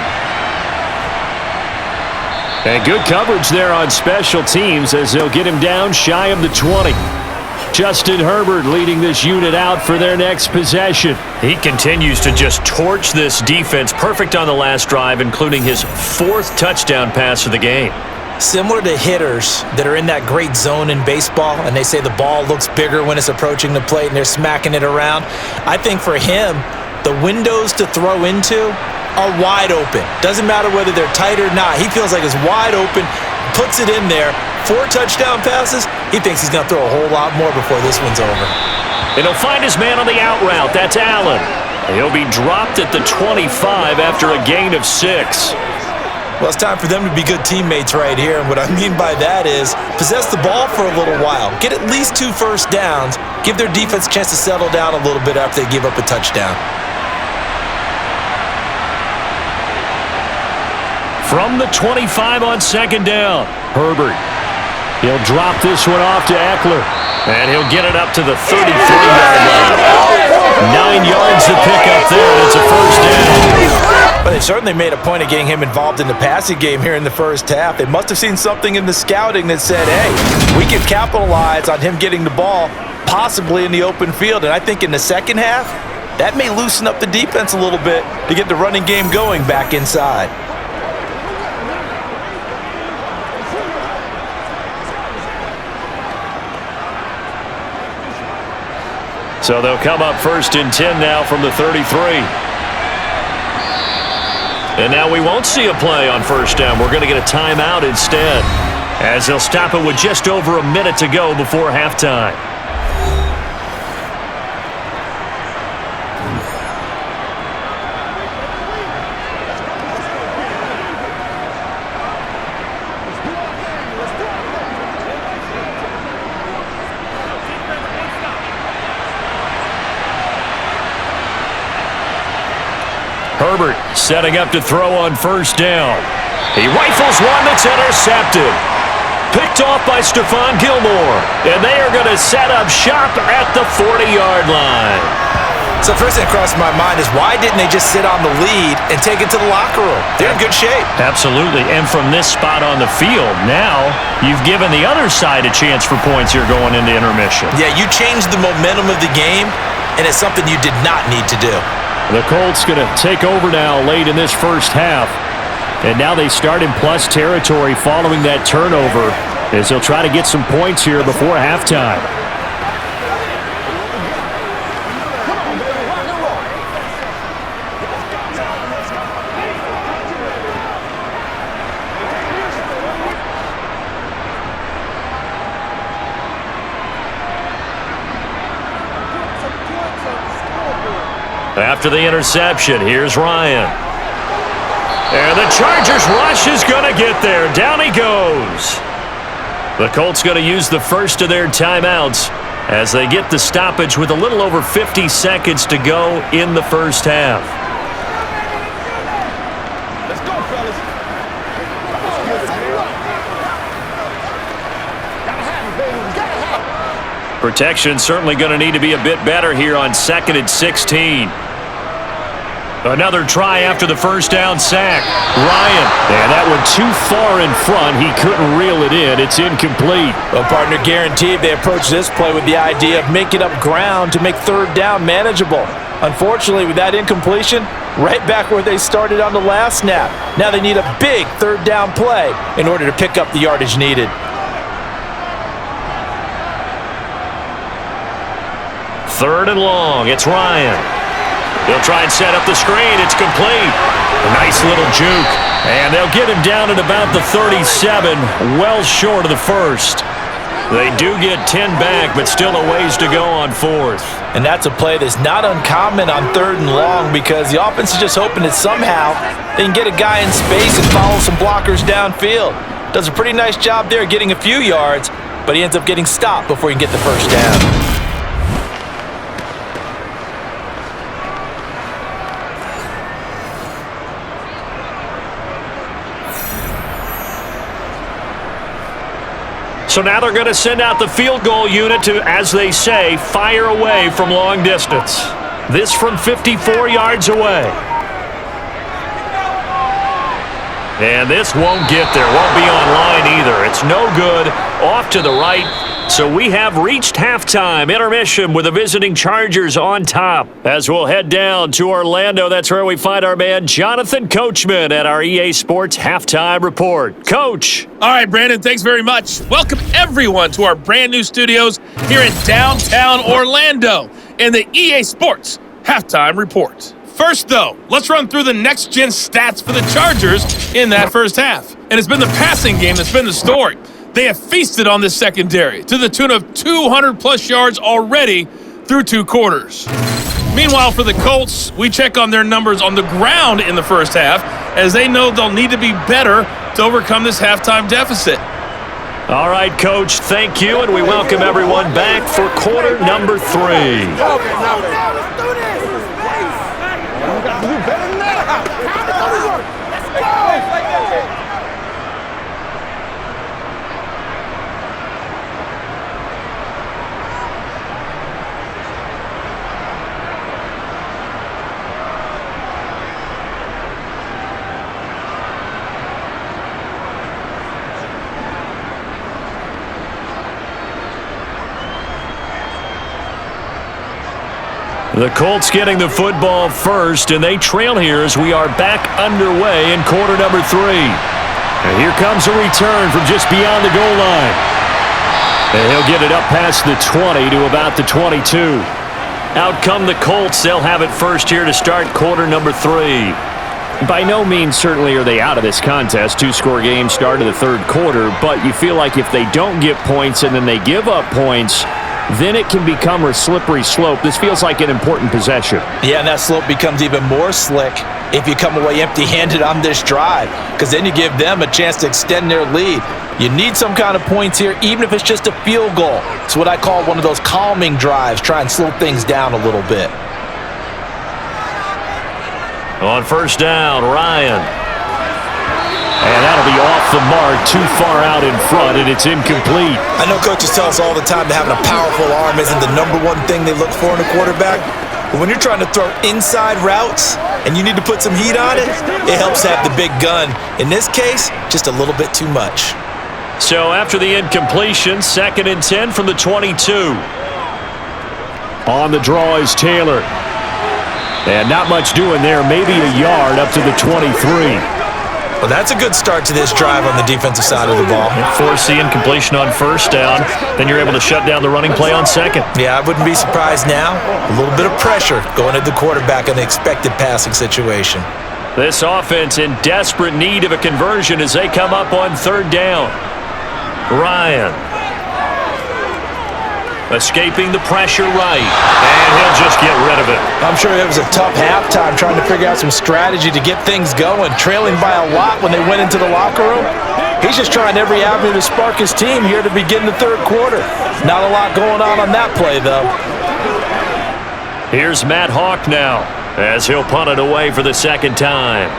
And good coverage there on special teams as they'll get him down shy of the 20. Justin Herbert leading this unit out for their next possession. He continues to just torch this defense. Perfect on the last drive, including his 4th touchdown pass of the game. Similar to hitters that are in that great zone in baseball, and they say the ball looks bigger when it's approaching the plate and they're smacking it around. I think for him, the windows to throw into are wide open. Doesn't matter whether they're tight or not. He feels like it's wide open, puts it in there. 4 touchdown passes. He thinks he's going to throw a whole lot more before this one's over. And he'll find his man on the out route. That's Allen. He'll be dropped at the 25 after a gain of 6. Well, it's time for them to be good teammates right here. And what I mean by that is possess the ball for a little while. Get at least 2 first downs. Give their defense a chance to settle down a little bit after they give up a touchdown. From the 25 on 2nd down, Herbert. He'll drop this one off to Eckler. And he'll get it up to the 33-yard line. 9 yards to pick up there. It's a first down. But they certainly made a point of getting him involved in the passing game here in the first half. They must have seen something in the scouting that said, hey, we can capitalize on him getting the ball possibly in the open field. And I think in the second half, that may loosen up the defense a little bit to get the running game going back inside. So they'll come up 1st and 10 now from the 33. And now we won't see a play on 1st down. We're going to get a timeout instead, as they'll stop it with just over a minute to go before halftime. Herbert setting up to throw on 1st down. He rifles one that's intercepted. Picked off by Stephon Gilmore. And they are going to set up shop at the 40-yard line. So first thing that crossed my mind is why didn't they just sit on the lead and take it to the locker room? They're in good shape. Absolutely. And from this spot on the field, now you've given the other side a chance for points here going into intermission. Yeah, you changed the momentum of the game, and it's something you did not need to do. The Colts going to take over now late in this first half. And now they start in plus territory following that turnover as they'll try to get some points here before halftime. After the interception, here's Ryan. And the Chargers rush is going to get there. Down he goes. The Colts going to use the first of their timeouts as they get the stoppage with a little over 50 seconds to go in the first half. Let's go, fellas. Protection certainly going to need to be a bit better here on 2nd and 16. Another try after the first down sack. Ryan, and that one too far in front. He couldn't reel it in. It's incomplete. Well, partner, guaranteed they approach this play with the idea of making up ground to make third down manageable. Unfortunately, with that incompletion, right back where they started on the last snap. Now they need a big third down play in order to pick up the yardage needed. Third and long. It's Ryan. He'll try and set up the screen. It's complete. A nice little juke. And they'll get him down at about the 37, well short of the first. They do get 10 back, but still a ways to go on 4th. And that's a play that's not uncommon on 3rd and long because the offense is just hoping that somehow they can get a guy in space and follow some blockers downfield. Does a pretty nice job there getting a few yards, but he ends up getting stopped before he can get the first down. So now they're going to send out the field goal unit to, as they say, fire away from long distance. This from 54 yards away. And this won't get there. Won't be online either. It's no good. Off to the right. So we have reached halftime. Intermission with the visiting Chargers on top. As we'll head down to Orlando, that's where we find our man Jonathan Coachman at our EA Sports Halftime Report. Coach. All right, Brandon, thanks very much. Welcome, everyone, to our brand new studios here in downtown Orlando in the EA Sports Halftime Report. First, though, let's run through the next-gen stats for the Chargers in that first half. And it's been the passing game that's been the story. They have feasted on this secondary to the tune of 200-plus yards already through 2 quarters. Meanwhile, for the Colts, we check on their numbers on the ground in the first half, as they know they'll need to be better to overcome this halftime deficit. All right, Coach, thank you, and we welcome everyone back for quarter number 3. The Colts getting the football first, and they trail here as we are back underway in quarter number 3. And here comes a return from just beyond the goal line. And he'll get it up past the 20 to about the 22. Out come the Colts. They'll have it first here to start quarter number 3. By no means certainly are they out of this contest. 2-score game start of the third quarter, but you feel like if they don't get points and then they give up points, then it can become a slippery slope. This feels like an important possession. Yeah, and that slope becomes even more slick if you come away empty-handed on this drive, because then you give them a chance to extend their lead. You need some kind of points here, even if it's just a field goal. It's what I call one of those calming drives, try and slow things down a little bit. On first down, Ryan. And that'll be off the mark, too far out in front, and it's incomplete. I know coaches tell us all the time that having a powerful arm isn't the number one thing they look for in a quarterback. But when you're trying to throw inside routes and you need to put some heat on it, it helps to have the big gun. In this case, just a little bit too much. So after the incompletion, 2nd and 10 from the 22. On the draw is Taylor. And not much doing there, maybe a yard up to the 23. Well, that's a good start to this drive on the defensive side of the ball. Force the incompletion on first down. Then you're able to shut down the running play on second. Yeah, I wouldn't be surprised now. A little bit of pressure going at the quarterback in the expected passing situation. This offense in desperate need of a conversion as they come up on third down. Ryan. Escaping the pressure right. And he'll just get rid of it. I'm sure it was a tough halftime trying to figure out some strategy to get things going. Trailing by a lot when they went into the locker room. He's just trying every avenue to spark his team here to begin the third quarter. Not a lot going on that play, though. Here's Matt Hawk now as he'll punt it away for the second time.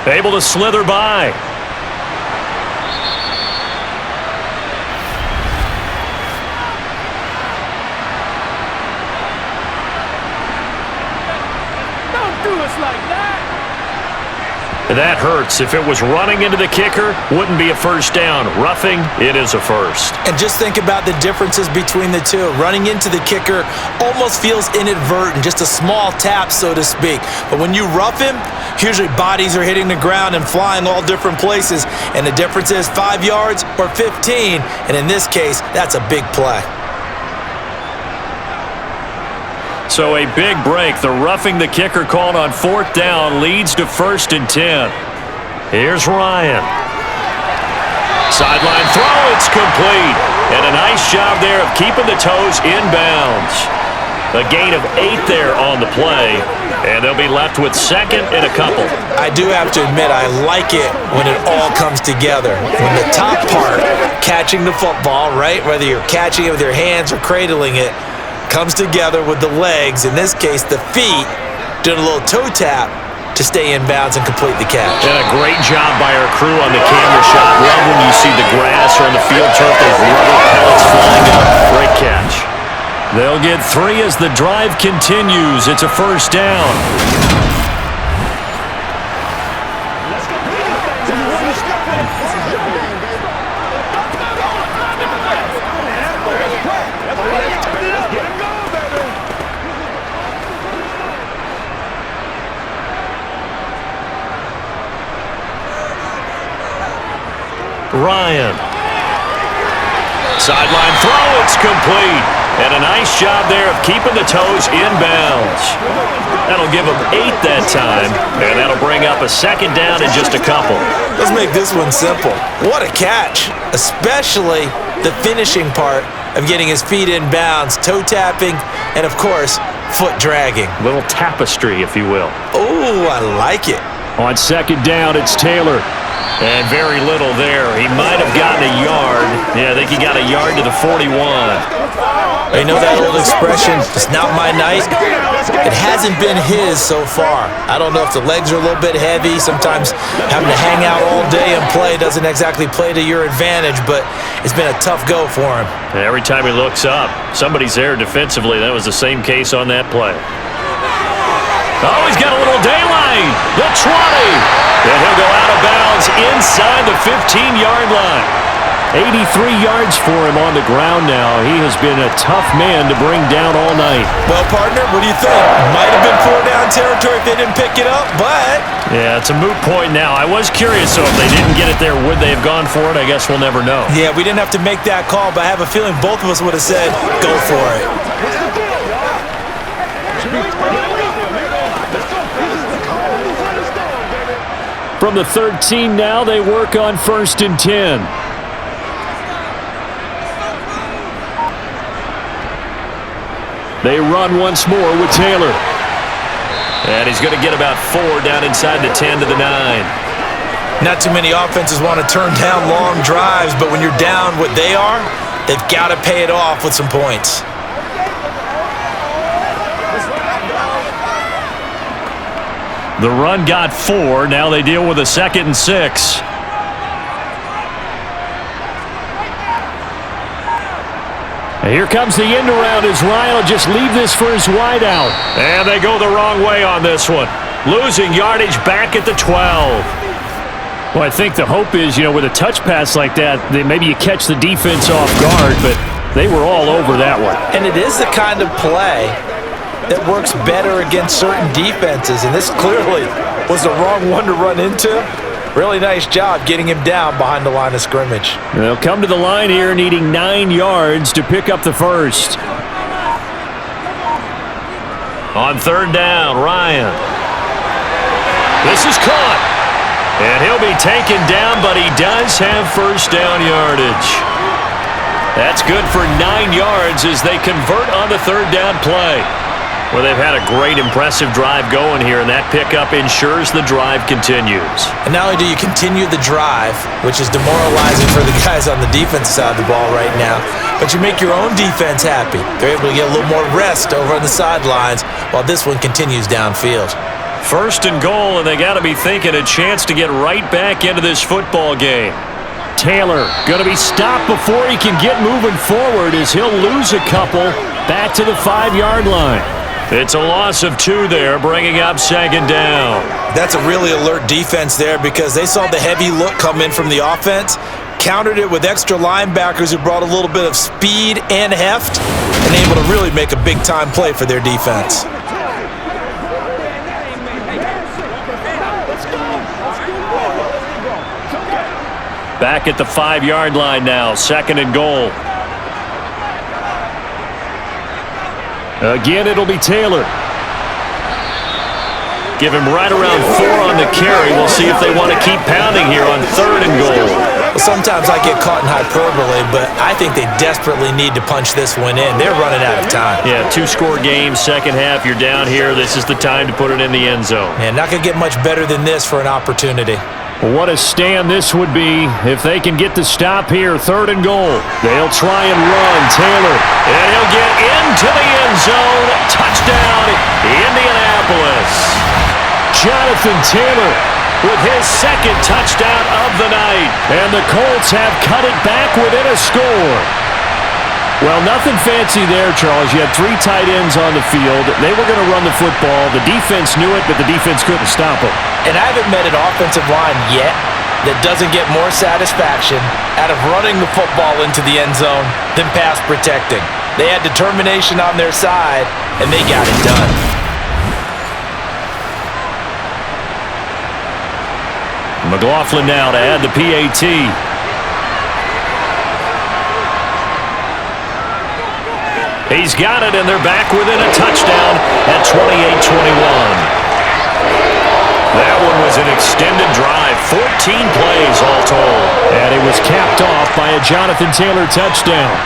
Able to slither by. Don't do us like that. That hurts. If it was running into the kicker, wouldn't be a first down. Roughing, it is a first. And just think about the differences between the two. Running into the kicker almost feels inadvertent, just a small tap, so to speak. But when you rough him, usually bodies are hitting the ground and flying all different places. And the difference is 5 yards or 15. And in this case, that's a big play. So a big break. The roughing the kicker called on fourth down leads to 1st and 10. Here's Ryan. Sideline throw, it's complete. And a nice job there of keeping the toes inbounds. A gain of 8 there on the play. And they'll be left with second and a couple. I do have to admit, I like it when it all comes together. When the top part, catching the football, right, whether you're catching it with your hands or cradling it, comes together with the legs, in this case the feet, doing a little toe tap to stay in bounds and complete the catch. And a great job by our crew on the camera shot. Love when you see the grass or on the field turf, those rubber pellets flying up. Great catch. They'll get 3 as the drive continues. It's a first down. Ryan. Sideline throw, it's complete. And a nice job there of keeping the toes inbounds. That'll give them 8 that time, and that'll bring up a second down in just a couple. Let's make this one simple. What a catch, especially the finishing part of getting his feet in bounds, toe tapping, and of course, foot dragging. A little tapestry, if you will. Oh, I like it. On second down, it's Taylor. And very little there. He might have gotten a yard. Yeah, I think he got a yard to the 41. You know that old expression, it's not my night? It hasn't been his so far. I don't know if the legs are a little bit heavy. Sometimes having to hang out all day and play doesn't exactly play to your advantage, but it's been a tough go for him. And every time he looks up, somebody's there defensively. That was the same case on that play. Oh, he's got a little daylight. The 20. And he'll go out of bounds inside the 15-yard line. 83 yards for him on the ground now. He has been a tough man to bring down all night. Well, partner, what do you think? Might have been 4-down territory if they didn't pick it up, but... Yeah, it's a moot point now. I was curious, so if they didn't get it there, would they have gone for it? I guess we'll never know. Yeah, we didn't have to make that call, but I have a feeling both of us would have said, go for it. From the 13 now, they work on 1st and 10. They run once more with Taylor. And he's going to get about 4 down inside the 10 to the 9. Not too many offenses want to turn down long drives, but when you're down what they are, they've got to pay it off with some points. The run got 4. Now they deal with a 2nd and 6. And here comes the end around as Ryan will just leave this for his wideout. And they go the wrong way on this one. Losing yardage back at the 12. Well, I think the hope is, with a touch pass like that, maybe you catch the defense off guard, but they were all over that one. And it is the kind of play that works better against certain defenses, and this clearly was the wrong one to run into. Really nice job getting him down behind the line of scrimmage. They'll come to the line here needing 9 yards to pick up the first. On third down, Ryan. This is caught. And he'll be taken down, but he does have first down yardage. That's good for 9 yards as they convert on the third down play. Well, they've had a great, impressive drive going here, and that pickup ensures the drive continues. And not only do you continue the drive, which is demoralizing for the guys on the defensive side of the ball right now, but you make your own defense happy. They're able to get a little more rest over on the sidelines while this one continues downfield. First and goal, and they got to be thinking a chance to get right back into this football game. Taylor going to be stopped before he can get moving forward as he'll lose a couple back to the 5-yard line. It's a loss of 2 there, bringing up second down. That's a really alert defense there because they saw the heavy look come in from the offense, countered it with extra linebackers who brought a little bit of speed and heft, and able to really make a big-time play for their defense. Back at the 5-yard line now, second and goal. Again, it'll be Taylor. Give him right around 4 on the carry. We'll see if they want to keep pounding here on third and goal. Well, sometimes I get caught in hyperbole, but I think they desperately need to punch this one in. They're running out of time. Yeah, 2-score game, second half. You're down here. This is the time to put it in the end zone. Man, not going to get much better than this for an opportunity. Well, what a stand this would be if they can get the stop here, third and goal. They'll try and run. Taylor, and he'll get into the end zone. Touchdown, Indianapolis. Jonathan Taylor with his second touchdown of the night. And the Colts have cut it back within a score. Well, nothing fancy there, Charles. You had 3 tight ends on the field. They were going to run the football. The defense knew it, but the defense couldn't stop it. And I haven't met an offensive line yet that doesn't get more satisfaction out of running the football into the end zone than pass protecting. They had determination on their side, and they got it done. McLaughlin now to add the PAT. He's got it, and they're back within a touchdown at 28-21. That one was an extended drive, 14 plays all told. And it was capped off by a Jonathan Taylor touchdown.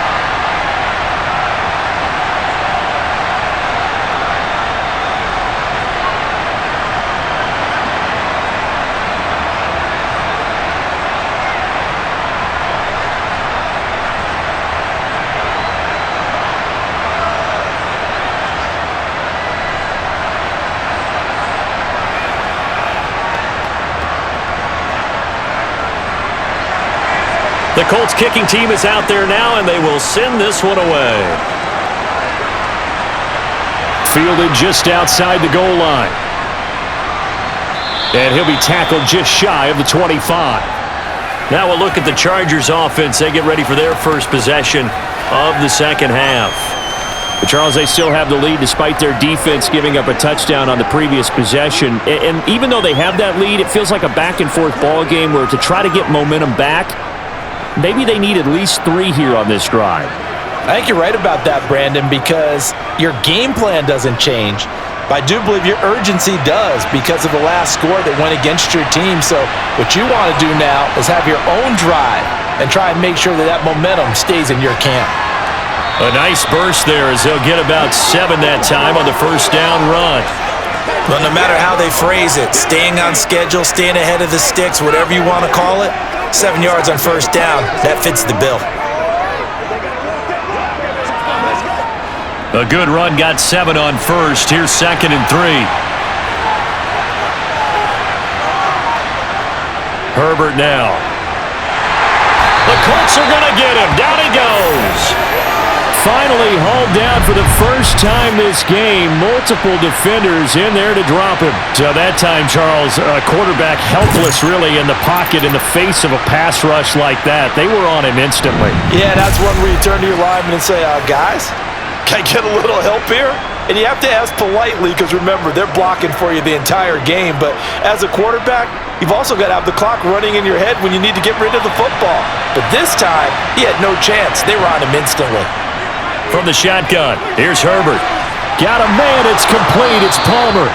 The Colts kicking team is out there now, and they will send this one away. Fielded just outside the goal line. And he'll be tackled just shy of the 25. Now we'll look at the Chargers offense. They get ready for their first possession of the second half. But Charles, they still have the lead despite their defense giving up a touchdown on the previous possession. And even though they have that lead, it feels like a back-and-forth ball game where to try to get momentum back, maybe they need at least 3 here on this drive. I think you're right about that, Brandon, because your game plan doesn't change. But I do believe your urgency does because of the last score that went against your team. So what you want to do now is have your own drive and try and make sure that that momentum stays in your camp. A nice burst there as they'll get about 7 that time on the first down run. Well, no matter how they phrase it, staying on schedule, staying ahead of the sticks, whatever you want to call it, 7 yards on first down, that fits the bill. A good run got 7 on first. Here's second and 3. Herbert now. The Colts are going to get him. Down he goes. finally hauled down for the first time this game. Multiple defenders in there to drop him. So that time, Charles, quarterback helpless really in the pocket in the face of a pass rush like that. They were on him instantly. Yeah, that's one where you turn to your lineman and say, guys, can I get a little help here? And you have to ask politely because, remember, they're blocking for you the entire game. But as a quarterback, you've also got to have the clock running in your head when you need to get rid of the football. But this time, he had no chance. They were on him instantly. From the shotgun, here's Herbert. Got a man, it's complete, it's Palmer.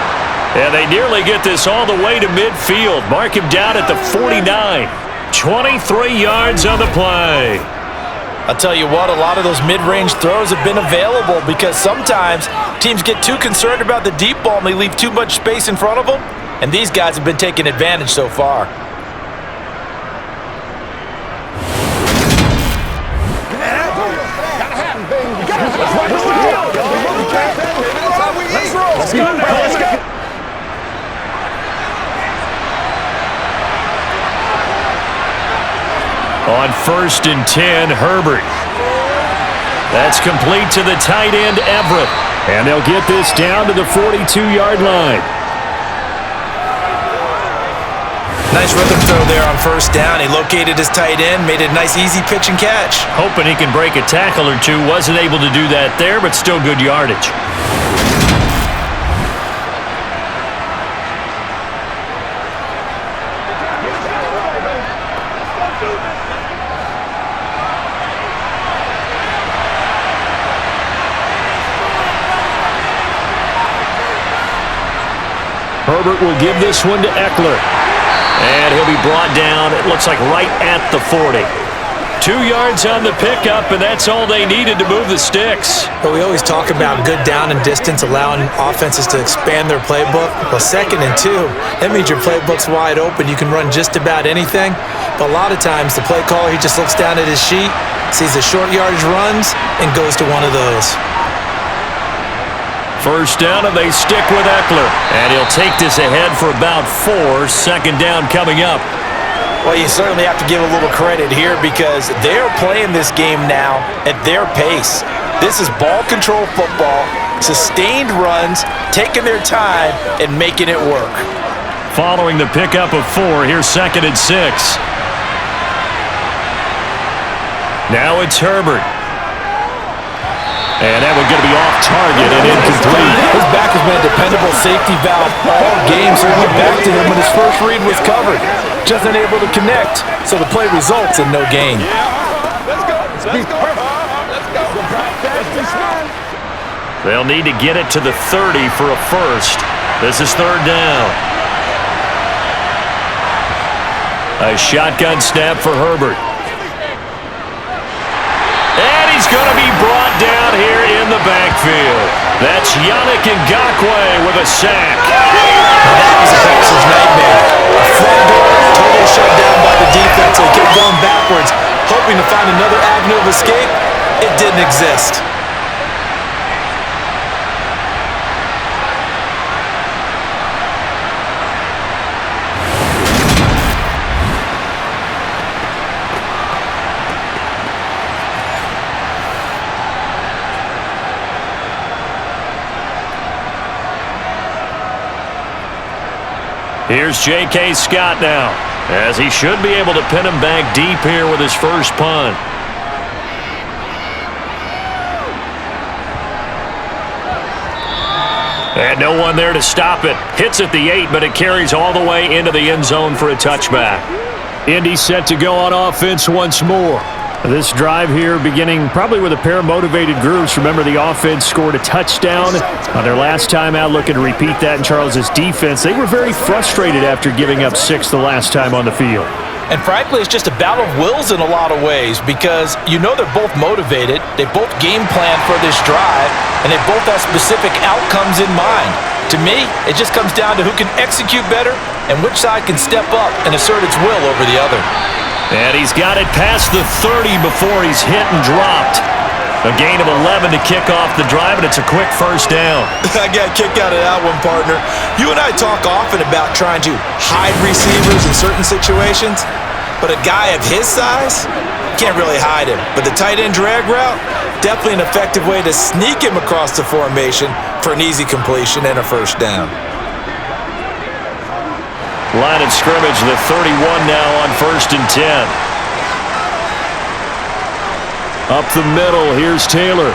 And they nearly get this all the way to midfield. Mark him down at the 49. 23 yards on the play. I'll tell you what, a lot of those mid-range throws have been available because sometimes teams get too concerned about the deep ball and they leave too much space in front of them, and these guys have been taking advantage so far. Let's go. On 1st and 10, Herbert. That's complete to the tight end, Everett. And they'll get this down to the 42-yard line. Nice rhythm throw there on 1st down. He located his tight end, made it a nice easy pitch and catch. Hoping he can break a tackle or two. Wasn't able to do that there, but still good yardage. Herbert will give this one to Eckler. And he'll be brought down, it looks like right at the 40. 2 yards on the pickup, and that's all they needed to move the sticks. But we always talk about good down and distance, allowing offenses to expand their playbook. Well, 2nd and 2, that means your playbook's wide open. You can run just about anything. But a lot of times, the play caller, he just looks down at his sheet, sees the short yardage runs, and goes to one of those. 1st down, and they stick with Eckler. And he'll take this ahead for about 4. 2nd down coming up. Well, you certainly have to give a little credit here because they're playing this game now at their pace. This is ball control football, sustained runs, taking their time, and making it work. Following the pickup of 4, here's 2nd and 6. Now it's Herbert. And that one going to be off target and incomplete. His back has been a dependable safety valve all game, so he went back to him when his first read was covered. Just unable to connect, so the play results in no gain. Let's go. They'll need to get it to the 30 for a first. This is 3rd down. A shotgun snap for Herbert. And he's going to be brought down here in the backfield. That's Yannick Ngakoue with a sack. That was a passer's nightmare. A front door totally shut down by the defense. They kept going backwards, hoping to find another avenue of escape. It didn't exist. Here's J.K. Scott now, as he should be able to pin him back deep here with his first punt. And no one there to stop it. Hits at the 8, but it carries all the way into the end zone for a touchback. Indy set to go on offense once more. This drive here beginning probably with a pair of motivated groups. Remember, the offense scored a touchdown on their last time out, looking to repeat that in Charles's defense. They were very frustrated after giving up 6 the last time on the field. And frankly, it's just a battle of wills in a lot of ways because you know they're both motivated, they both game plan for this drive, and they both have specific outcomes in mind. To me, it just comes down to who can execute better and which side can step up and assert its will over the other. And he's got it past the 30 before he's hit and dropped. A gain of 11 to kick off the drive, and it's a quick first down. I got a kick out of that one, partner. You and I talk often about trying to hide receivers in certain situations, but a guy of his size, can't really hide him. But the tight end drag route, definitely an effective way to sneak him across the formation for an easy completion and a first down. Line of scrimmage, the 31 now on 1st and 10. Up the middle, here's Taylor.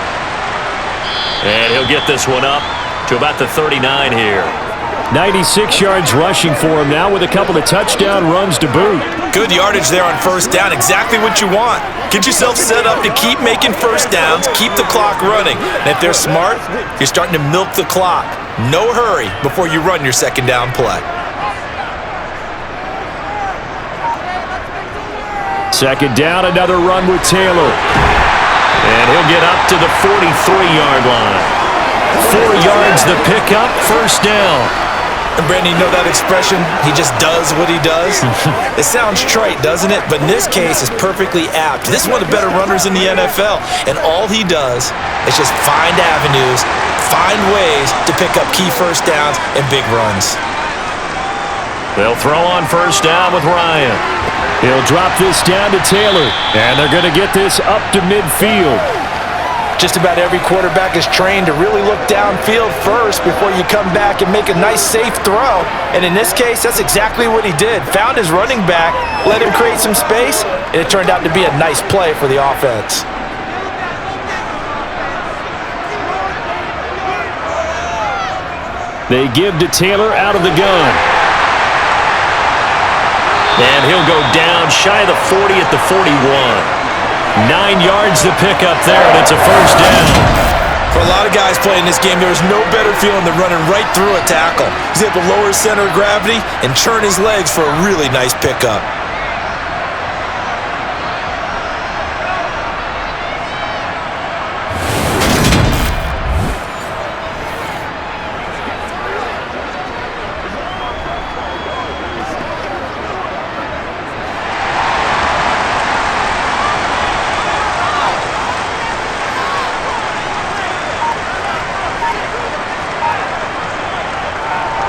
And he'll get this one up to about the 39 here. 96 yards rushing for him now with a couple of touchdown runs to boot. Good yardage there on first down, exactly what you want. Get yourself set up to keep making first downs, keep the clock running. And if they're smart, you're starting to milk the clock. No hurry before you run your second down play. Second down, another run with Taylor. And he'll get up to the 43-yard line. 4 yards the pickup, first down. And Brandon, you know that expression, he just does what he does? It sounds trite, doesn't it? But in this case, it's perfectly apt. This is one of the better runners in the NFL. And all he does is just find avenues, find ways to pick up key first downs and big runs. They'll throw on first down with Ryan. He'll drop this down to Taylor. And they're going to get this up to midfield. Just about every quarterback is trained to really look downfield first before you come back and make a nice, safe throw. And in this case, that's exactly what he did. Found his running back, let him create some space, and it turned out to be a nice play for the offense. They give to Taylor out of the gun. And he'll go down shy of the 40 at the 41. 9 yards to pick up there, and it's a first down. For a lot of guys playing this game, there's no better feeling than running right through a tackle. He's able to lower his center of gravity and churn his legs for a really nice pickup.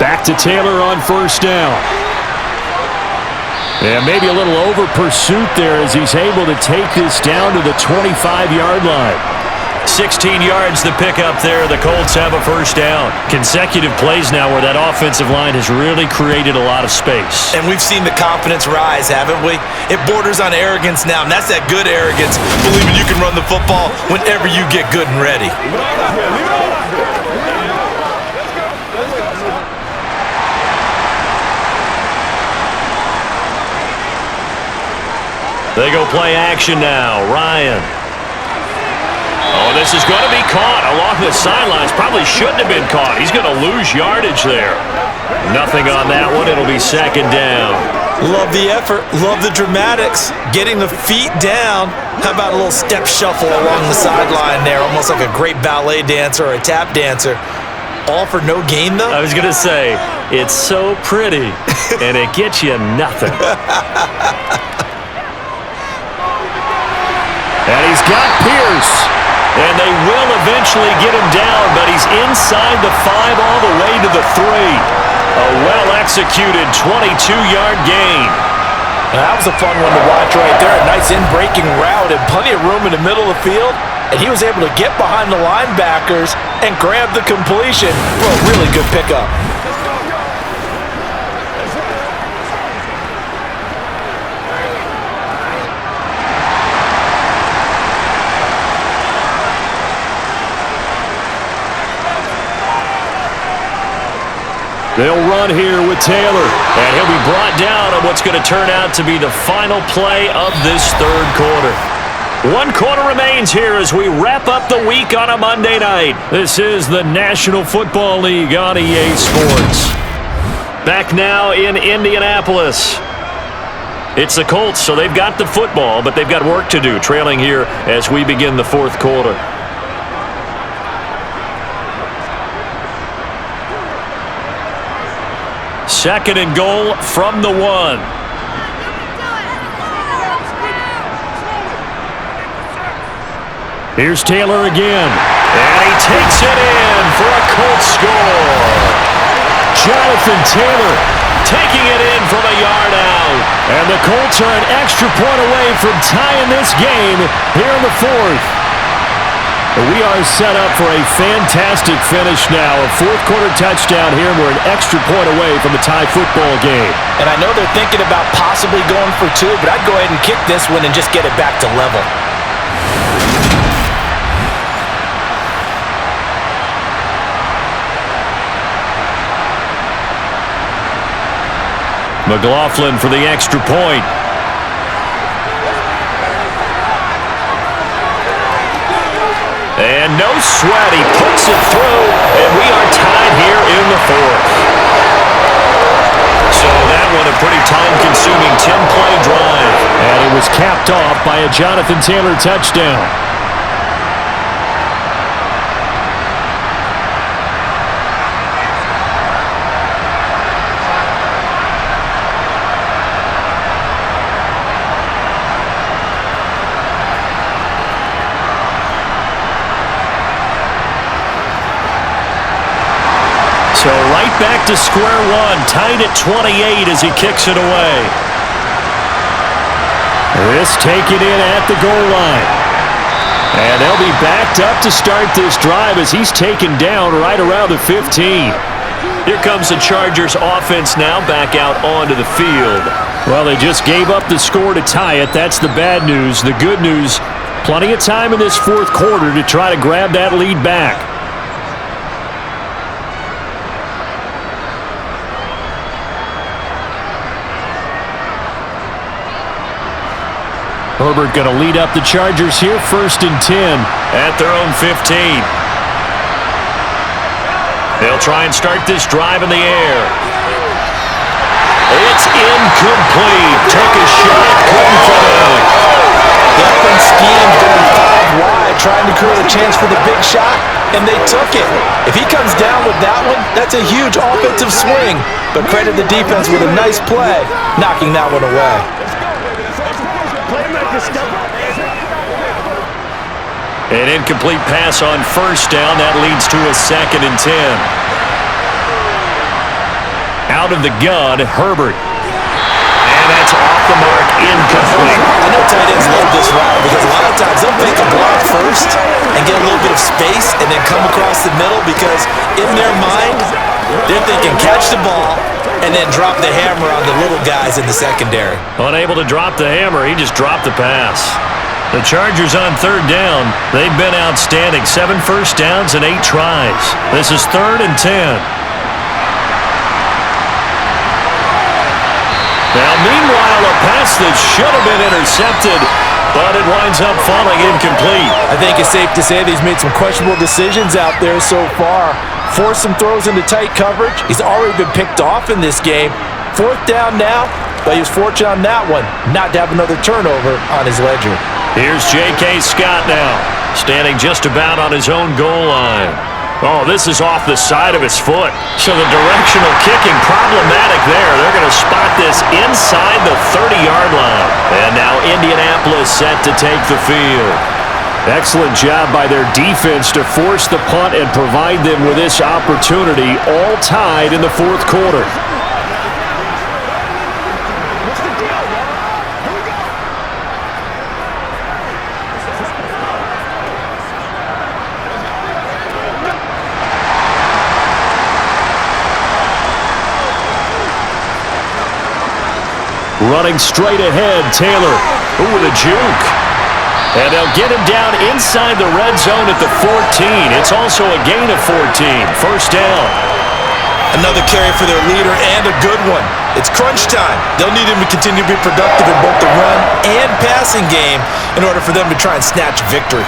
Back to Taylor on first down. And maybe a little over pursuit there as he's able to take this down to the 25-yard line. 16 yards to pick up there. The Colts have a first down. Consecutive plays now where that offensive line has really created a lot of space. And we've seen the confidence rise, haven't we? It borders on arrogance now, and that's that good arrogance, believing you can run the football whenever you get good and ready. They go play action now. Ryan. Oh, this is going to be caught along the sidelines. Probably shouldn't have been caught. He's going to lose yardage there. Nothing on that one. It'll be second down. Love the effort. Love the dramatics. Getting the feet down. How about a little step shuffle along the sideline there? Almost like a great ballet dancer or a tap dancer. All for no gain, though? I was going to say, it's so pretty, and it gets you nothing. And he's got Pierce. And they will eventually get him down, but he's inside the 5 all the way to the 3. A well-executed 22-yard gain. That was a fun one to watch right there. A nice in-breaking route and plenty of room in the middle of the field. And he was able to get behind the linebackers and grab the completion for a really good pickup. They'll run here with Taylor, and he'll be brought down on what's going to turn out to be the final play of this third quarter. 1 quarter remains here as we wrap up the week on a Monday night. This is the National Football League on EA Sports. Back now in Indianapolis. It's the Colts, so they've got the football, but they've got work to do, trailing here as we begin the fourth quarter. Second and goal from the 1. Here's Taylor again. And he takes it in for a Colts score. Jonathan Taylor taking it in from a yard out. And the Colts are an extra point away from tying this game here in the fourth. We are set up for a fantastic finish now. A fourth-quarter touchdown here, and we're an extra point away from a tie football game. And I know they're thinking about possibly going for two, but I'd go ahead and kick this one and just get it back to level. McLaughlin for the extra point. And no sweat, he puts it through, and we are tied here in the fourth. So that one a pretty time-consuming 10-play drive. And it was capped off by a Jonathan Taylor touchdown. So right back to square one, tied at 28 as he kicks it away. This taken in at the goal line. And they'll be backed up to start this drive as he's taken down right around the 15. Here comes the Chargers offense now back out onto the field. Well, they just gave up the score to tie it. That's the bad news. The good news, plenty of time in this fourth quarter to try to grab that lead back. Herbert going to lead up the Chargers here, 1st and 10 at their own 15. They'll try and start this drive in the air. It's incomplete. Took a shot, couldn't finish. The offense schemed going 5 wide, trying to create a chance for the big shot, and they took it. If he comes down with that one, that's a huge offensive swing. But credit the defense with a nice play, knocking that one away. An incomplete pass on 1st down. That leads to a 2nd and 10. Out of the gun, Herbert. And that's off the mark, incomplete. I know tight ends love this route because a lot of times they'll fake a block first and get a little bit of space and then come across the middle because in their mind, they're thinking catch the ball and then drop the hammer on the little guys in the secondary. Unable to drop the hammer, he just dropped the pass. The Chargers on 3rd down. They've been outstanding. 7 first downs and 8 tries. This is 3rd and 10. Now, meanwhile, a pass that should have been intercepted, but it winds up falling incomplete. I think it's safe to say that he's made some questionable decisions out there so far. Forced some throws into tight coverage. He's already been picked off in this game. 4th down now, but he was fortunate on that one not to have another turnover on his ledger. Here's J.K. Scott now, standing just about on his own goal line. Oh, this is off the side of his foot. So the directional kicking problematic there. They're going to spot this inside the 30-yard line. And now Indianapolis set to take the field. Excellent job by their defense to force the punt and provide them with this opportunity, all tied in the fourth quarter. Running straight ahead, Taylor. Ooh, with a juke. And they'll get him down inside the red zone at the 14. It's also a gain of 14. 1st down. Another carry for their leader and a good one. It's crunch time. They'll need him to continue to be productive in both the run and passing game in order for them to try and snatch victory.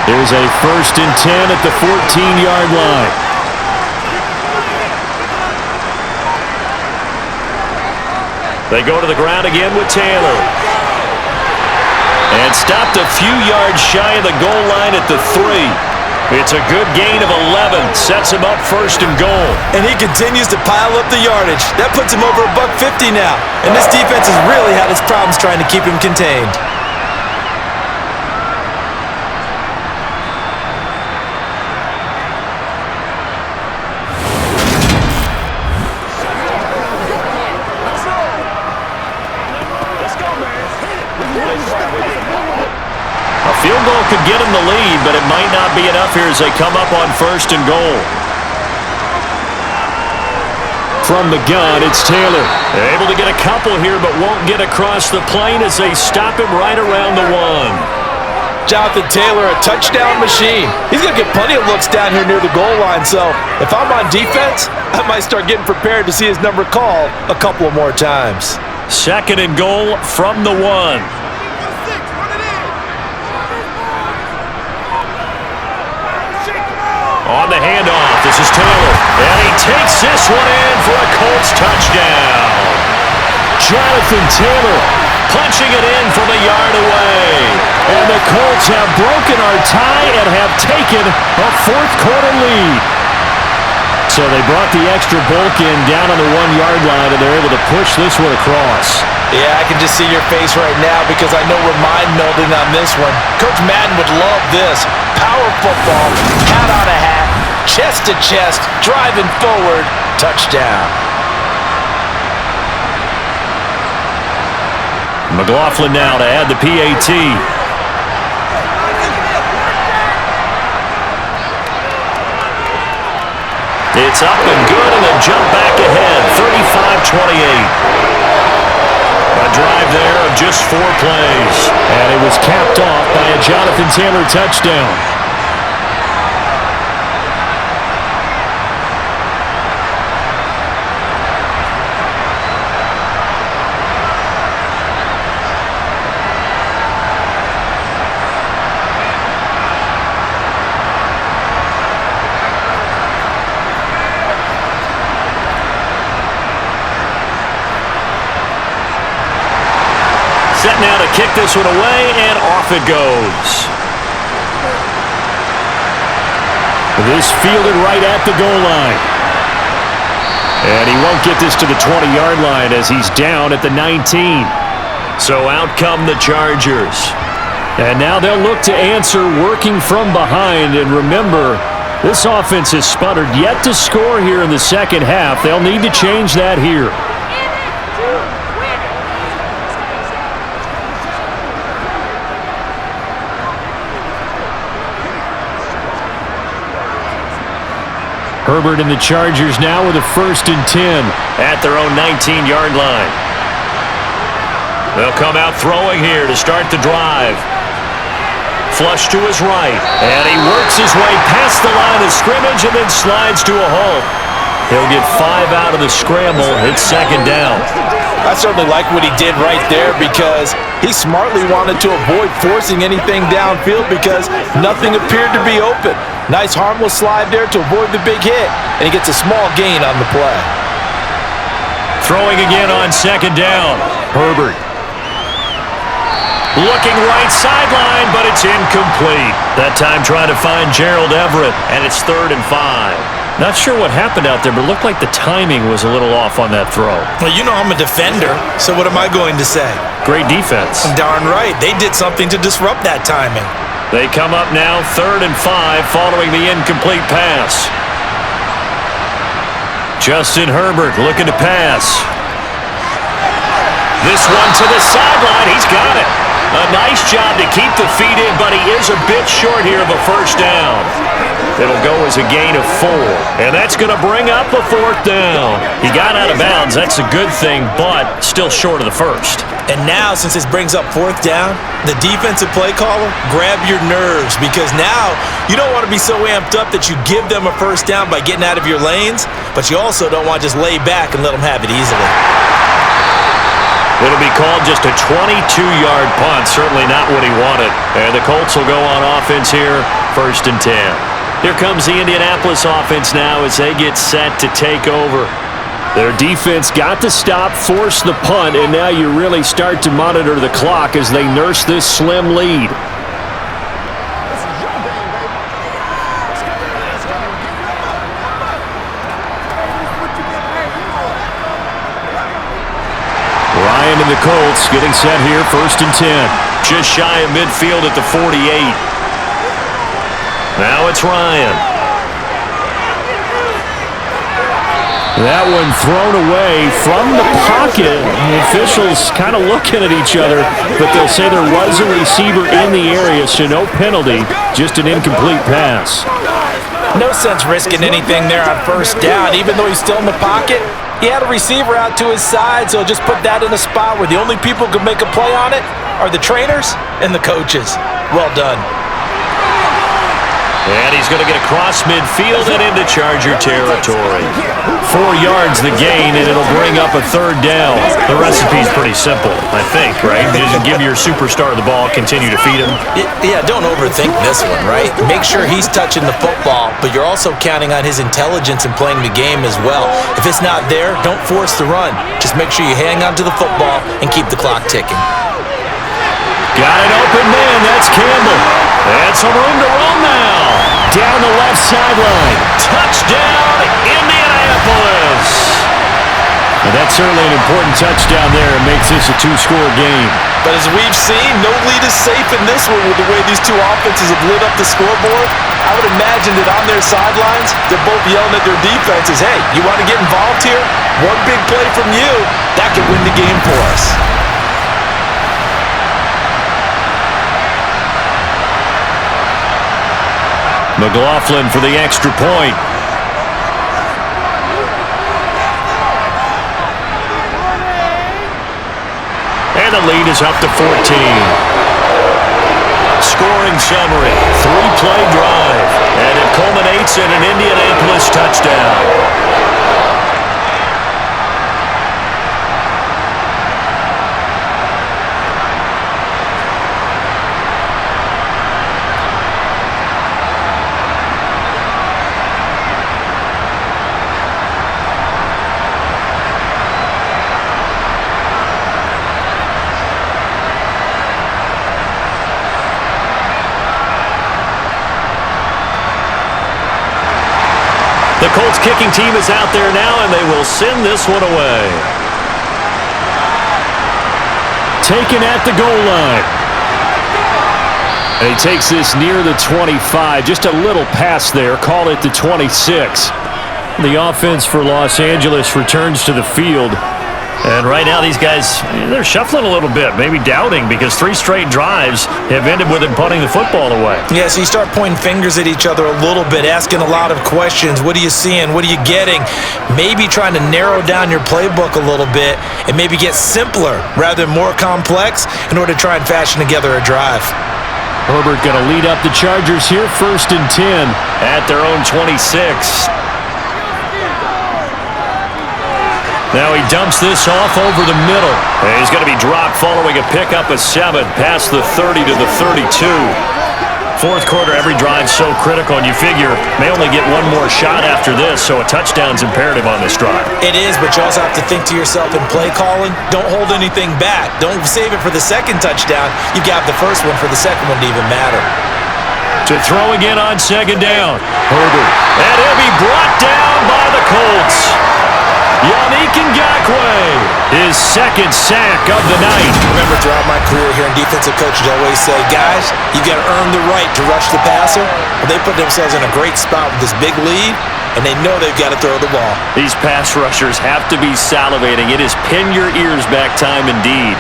There's a 1st and 10 at the 14-yard line. They go to the ground again with Taylor. And stopped a few yards shy of the goal line at the 3. It's a good gain of 11. Sets him up first and goal. And he continues to pile up the yardage. That puts him over $150 now. And this defense has really had its problems trying to keep him contained. A field goal could get him the lead, but it might not be enough here as they come up on first and goal. From the gun, it's Taylor. Able to get a couple here, but won't get across the plane as they stop him right around the 1. Jonathan Taylor, a touchdown machine. He's going to get plenty of looks down here near the goal line, so if I'm on defense, I might start getting prepared to see his number called a couple of more times. Second and goal from the 1. On the handoff, this is Taylor, and he takes this one in for a Colts touchdown. Jonathan Taylor punching it in from a yard away. And the Colts have broken our tie and have taken a fourth-quarter lead. So they brought the extra bulk in down on the 1-yard line, and they're able to push this one across. Yeah, I can just see your face right now because I know we're mind-melding on this one. Coach Madden would love this. Power football, hat on a hat, chest to chest, driving forward, touchdown. McLaughlin now to add the PAT. It's up and good, and a jump back ahead, 35-28. A drive there of just 4 plays. And it was capped off by a Jonathan Taylor touchdown. Set now to kick this one away, and off it goes. This fielded right at the goal line. And he won't get this to the 20-yard line as he's down at the 19. So out come the Chargers. And now they'll look to answer working from behind. And remember, this offense has sputtered yet to score here in the second half. They'll need to change that here. Herbert and the Chargers now with a 1st and 10 at their own 19-yard line. They'll come out throwing here to start the drive. Flush to his right, and he works his way past the line of scrimmage and then slides to a halt. He'll get 5 out of the scramble. It's second down. I certainly like what he did right there because he smartly wanted to avoid forcing anything downfield because nothing appeared to be open. Nice harmless slide there to avoid the big hit, and he gets a small gain on the play. Throwing again on second down. Herbert. Looking right sideline, but it's incomplete. That time trying to find Gerald Everett, and it's 3rd and 5. Not sure what happened out there, but it looked like the timing was a little off on that throw. Well, you know I'm a defender, so what am I going to say? Great defense. Darn right. They did something to disrupt that timing. They come up now 3rd and 5 following the incomplete pass. Justin Herbert looking to pass. This one to the sideline. He's got it. A nice job to keep the feet in, but he is a bit short here of a 1st down. It'll go as a gain of 4, and that's going to bring up a 4th down. He got out of bounds. That's a good thing, but still short of the 1st. And now, since this brings up 4th down, the defensive play caller, grab your nerves because now you don't want to be so amped up that you give them a 1st down by getting out of your lanes, but you also don't want to just lay back and let them have it easily. It'll be called just a 22-yard punt, certainly not what he wanted. And the Colts will go on offense here, 1st and 10. Here comes the Indianapolis offense now as they get set to take over. Their defense got the stop, forced the punt, and now you really start to monitor the clock as they nurse this slim lead. Ryan and the Colts getting set here, 1st and 10. Just shy of midfield at the 48. Now it's Ryan. That one thrown away from the pocket. The officials kind of looking at each other, but they'll say there was a receiver in the area, so no penalty, just an incomplete pass. No sense risking anything there on 1st down. Even though he's still in the pocket, he had a receiver out to his side, so just put that in a spot where the only people who can make a play on it are the trainers and the coaches. Well done. And he's going to get across midfield and into Charger territory. 4 yards the gain, and it'll bring up a 3rd down. The recipe's pretty simple, I think, right? You just give your superstar the ball, continue to feed him. Yeah, don't overthink this one, right? Make sure he's touching the football, but you're also counting on his intelligence in playing the game as well. If it's not there, don't force the run. Just make sure you hang on to the football and keep the clock ticking. Got an open man, that's Campbell. And some room to run now. Down the left sideline. Touchdown, Indianapolis. And that's certainly an important touchdown there. It makes this a 2-score game. But as we've seen, no lead is safe in this one with the way these two offenses have lit up the scoreboard. I would imagine that on their sidelines, they're both yelling at their defenses, hey, you want to get involved here? One big play from you, that could win the game for us. McLaughlin for the extra point. And the lead is up to 14. Scoring summary, 3-play drive. And it culminates in an Indianapolis touchdown. The Colts kicking team is out there now, and they will send this one away. Taken at the goal line. And he takes this near the 25. Just a little pass there. Call it the 26. The offense for Los Angeles returns to the field. And right now these guys, they're shuffling a little bit, maybe doubting, because 3 straight drives have ended with them punting the football away. Yeah, so you start pointing fingers at each other a little bit, asking a lot of questions. What are you seeing? What are you getting? Maybe trying to narrow down your playbook a little bit and maybe get simpler rather than more complex in order to try and fashion together a drive. Herbert going to lead up the Chargers here, 1st and 10 at their own 26. Now he dumps this off over the middle. And he's going to be dropped following a pickup of 7 past the 30 to the 32. 4th quarter, every drive so critical, and you figure may only get one more shot after this, so a touchdown's imperative on this drive. It is, but you also have to think to yourself in play calling, don't hold anything back. Don't save it for the 2nd touchdown. You've got the 1st one for the 2nd one to even matter. To throw again on 2nd down. Herbert. And he'll be brought down by the Colts. Yannick Ngakoue, his 2nd sack of the night. Remember, throughout my career here in defensive coaches, I always say, guys, you got to earn the right to rush the passer. Well, they put themselves in a great spot with this big lead, and they know they've got to throw the ball. These pass rushers have to be salivating. It is pin your ears back time indeed.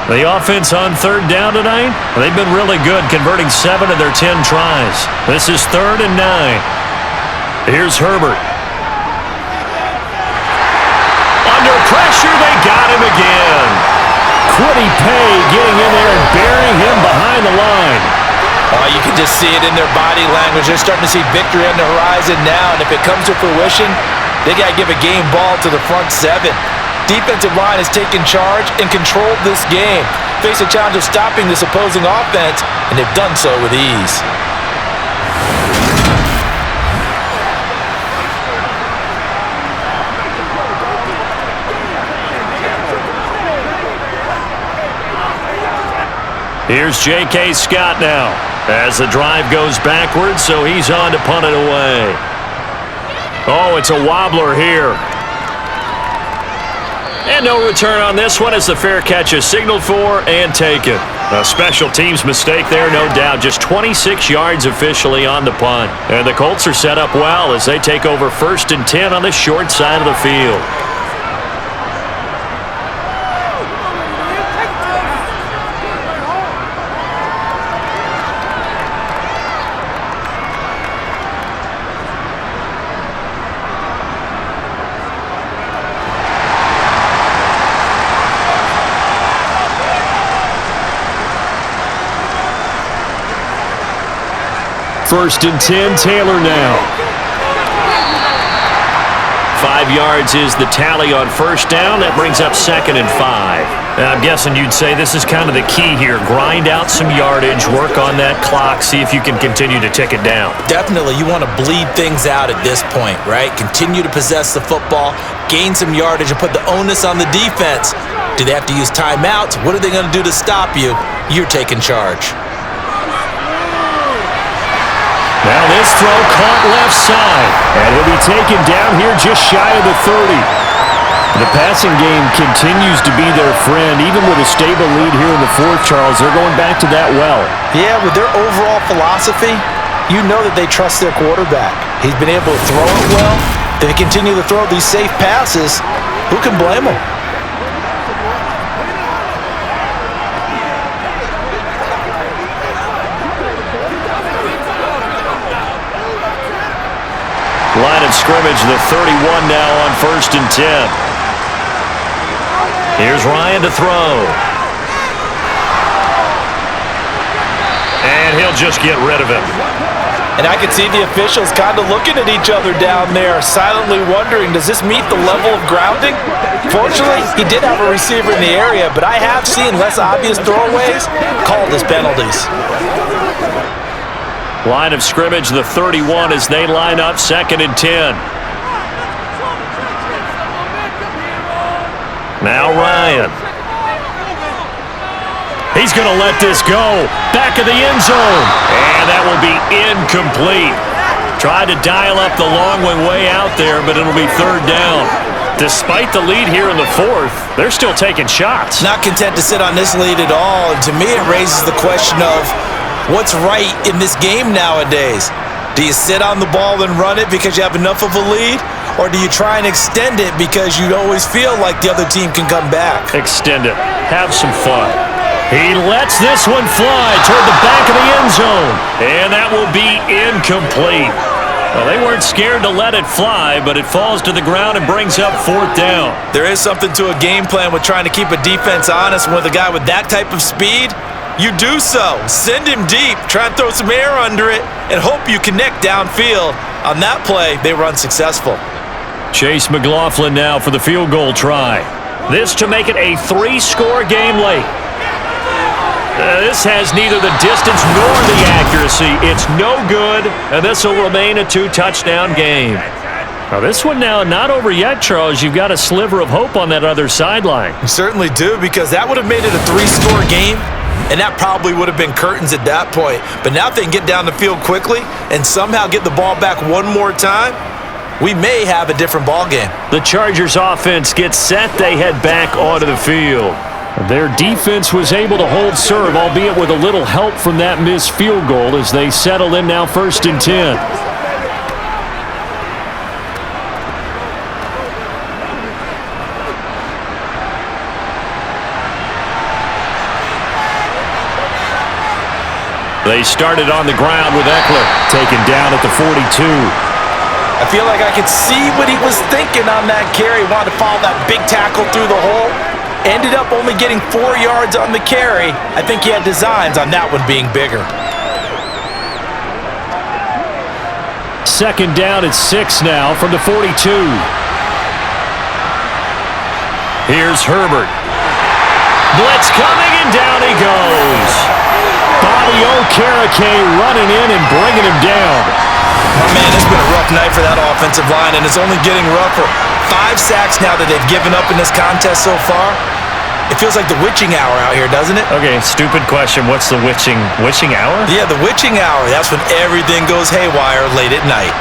The offense on 3rd down tonight, they've been really good, converting 7 of their 10 tries. This is 3rd and 9. Here's Herbert. Under pressure, they got him again. Quiddy Pay getting in there and burying him behind the line. Oh, you can just see it in their body language. They're starting to see victory on the horizon now, and if it comes to fruition, they got to give a game ball to the front 7. Defensive line has taken charge and controlled this game. Face a challenge of stopping this opposing offense, and they've done so with ease. Here's J.K. Scott now as the drive goes backwards, so he's on to punt it away. Oh, it's a wobbler here. And no return on this one as the fair catch is signaled for and taken. A special teams mistake there, no doubt. Just 26 yards officially on the punt. And the Colts are set up well as they take over 1st and 10 on the short side of the field. First and 10, Taylor now. 5 yards is the tally on first down. That brings up 2nd and 5. And I'm guessing you'd say this is kind of the key here. Grind out some yardage, work on that clock, see if you can continue to tick it down. Definitely, you want to bleed things out at this point, right? Continue to possess the football, gain some yardage, and put the onus on the defense. Do they have to use timeouts? What are they going to do to stop you? You're taking charge. Now this throw caught left side, and he'll be taken down here just shy of the 30. The passing game continues to be their friend, even with a stable lead here in the 4th, Charles. They're going back to that well. Yeah, with their overall philosophy, you know that they trust their quarterback. He's been able to throw it well. If they continue to throw these safe passes, who can blame them? Line of scrimmage, the 31 now on 1st and 10. Here's Ryan to throw. And he'll just get rid of him. And I can see the officials kind of looking at each other down there, silently wondering, does this meet the level of grounding? Fortunately, he did have a receiver in the area, but I have seen less obvious throwaways called as penalties. Line of scrimmage, the 31 as they line up 2nd and 10. Now Ryan. He's going to let this go. Back of the end zone. And that will be incomplete. Tried to dial up the long one way out there, but it'll be 3rd down. Despite the lead here in the 4th, they're still taking shots. Not content to sit on this lead at all. And to me, it raises the question of, what's right in this game nowadays? Do you sit on the ball and run it because you have enough of a lead? Or do you try and extend it because you always feel like the other team can come back? Extend it. Have some fun. He lets this one fly toward the back of the end zone. And that will be incomplete. Well, they weren't scared to let it fly, but it falls to the ground and brings up 4th down. There is something to a game plan with trying to keep a defense honest. With a guy with that type of speed, you do so. Send him deep, try and throw some air under it, and hope you connect downfield. On that play, they were unsuccessful. Chase McLaughlin now for the field goal try. This to make it a 3-score game late. This has neither the distance nor the accuracy. It's no good, and this will remain a 2-touchdown game. Now this one now not over yet, Charles. You've got a sliver of hope on that other sideline. You certainly do, because that would have made it a 3-score game. And that probably would have been curtains at that point. But now if they can get down the field quickly and somehow get the ball back one more time, we may have a different ball game. The Chargers offense gets set. They head back onto the field. Their defense was able to hold serve, albeit with a little help from that missed field goal as they settle in now 1st and 10. They started on the ground with Eckler, taken down at the 42. I feel like I could see what he was thinking on that carry. Wanted to follow that big tackle through the hole. Ended up only getting 4 yards on the carry. I think he had designs on that one being bigger. 2nd down at 6 now from the 42. Here's Herbert. Blitz coming, and down he goes. Bobby Okereke running in and bringing him down. Oh, man, it's been a rough night for that offensive line, and it's only getting rougher. 5 sacks now that they've given up in this contest so far. It feels like the witching hour out here, doesn't it? Okay, stupid question. What's the witching hour? Yeah, the witching hour. That's when everything goes haywire late at night.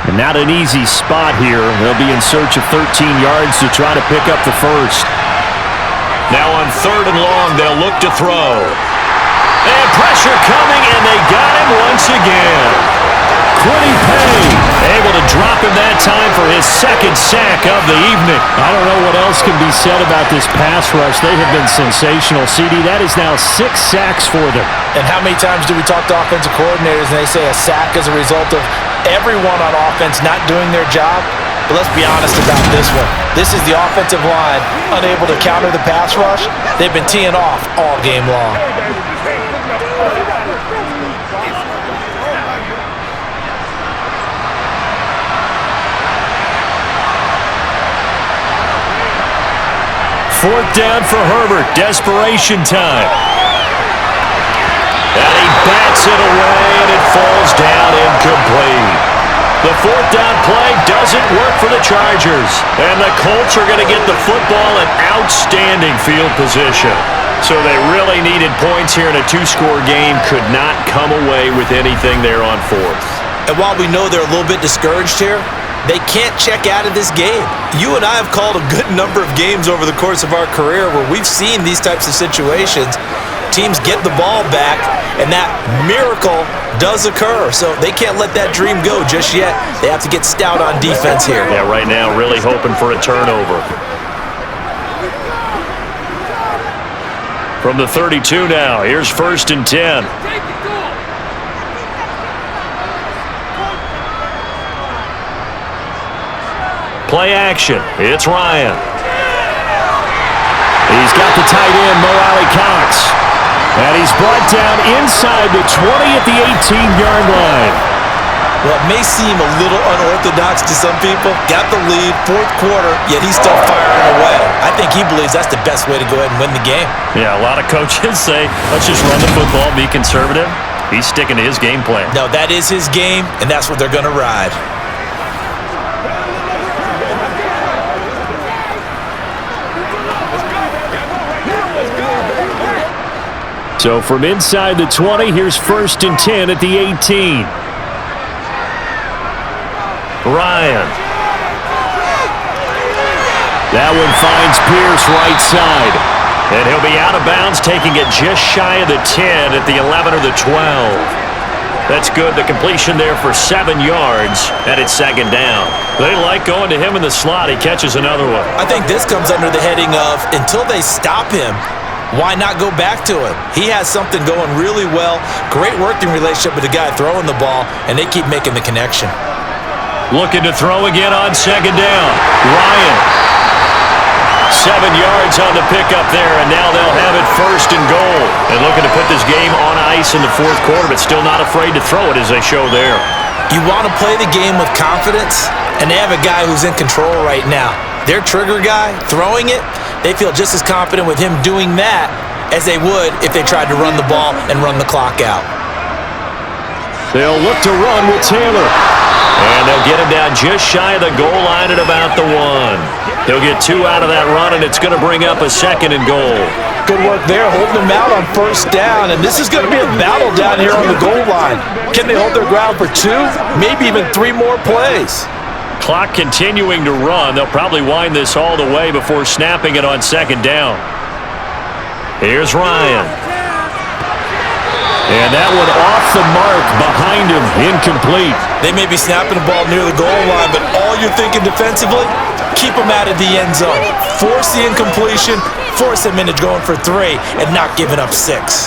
And not an easy spot here. They'll be in search of 13 yards to try to pick up the first. Now on 3rd and long, they'll look to throw. And pressure coming, and they got him once again. Quiddy Pay able to drop him that time for his 2nd sack of the evening. I don't know what else can be said about this pass rush. They have been sensational. CD, that is now 6 sacks for them. And how many times do we talk to offensive coordinators and they say a sack is a result of everyone on offense not doing their job? But let's be honest about this one. This is the offensive line unable to counter the pass rush. They've been teeing off all game long. Fourth down for Herbert. Desperation time. And he bats it away, and it falls down incomplete. The 4th down play doesn't work for the Chargers. And the Colts are going to get the football in outstanding field position. So they really needed points here in a 2-score game. Could not come away with anything there on 4th. And while we know they're a little bit discouraged here, they can't check out of this game. You and I have called a good number of games over the course of our career where we've seen these types of situations. Teams get the ball back, and that miracle does occur. So they can't let that dream go just yet. They have to get stout on defense here. Yeah, right now really hoping for a turnover. From the 32 now, here's 1st and 10. Play action. It's Ryan. He's got the tight end, Mo Alley-Cox. And he's brought down inside the 20 at the 18-yard line. Well, it may seem a little unorthodox to some people. Got the lead, 4th quarter, yet he's still firing away. I think he believes that's the best way to go ahead and win the game. Yeah, a lot of coaches say, let's just run the football, be conservative. He's sticking to his game plan. No, that is his game, and that's what they're going to ride. So from inside the 20, here's 1st and 10 at the 18. Ryan. That one finds Pierce right side. And he'll be out of bounds, taking it just shy of the 10 at the 11 or the 12. That's good. The completion there for 7 yards, and it's 2nd down. They like going to him in the slot. He catches another one. I think this comes under the heading of, until they stop him, why not go back to him? He has something going really well. Great working relationship with the guy throwing the ball, and they keep making the connection. Looking to throw again on 2nd down. Ryan. 7 yards on the pickup there, and now they'll have it 1st and goal. And looking to put this game on ice in the 4th quarter, but still not afraid to throw it as they show there. You want to play the game with confidence, and they have a guy who's in control right now. Their trigger guy, throwing it, they feel just as confident with him doing that as they would if they tried to run the ball and run the clock out. They'll look to run with Taylor. And they'll get him down just shy of the goal line at about the 1. He'll get 2 out of that run, and it's going to bring up a 2nd and goal. Good work there, holding him out on 1st down, and this is going to be a battle down here on the goal line. Can they hold their ground for 2, maybe even 3 more plays? Clock continuing to run. They'll probably wind this all the way before snapping it on 2nd down. Here's Ryan. And that one off the mark behind him, incomplete. They may be snapping the ball near the goal line, but all you're thinking defensively, keep them out of the end zone. Force the incompletion, force them into going for 3, and not giving up 6.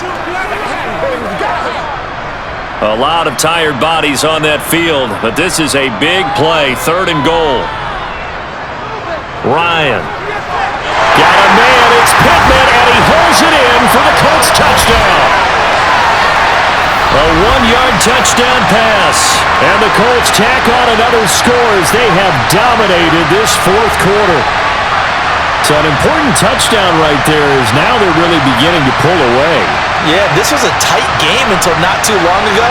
A lot of tired bodies on that field, but this is a big play, 3rd and goal. Ryan. Got a man, it's Pittman, and he holds it in for the Colts touchdown. A 1-yard touchdown pass, and the Colts tack on another score as they have dominated this 4th quarter. So an important touchdown right there is now they're really beginning to pull away. Yeah, this was a tight game until not too long ago.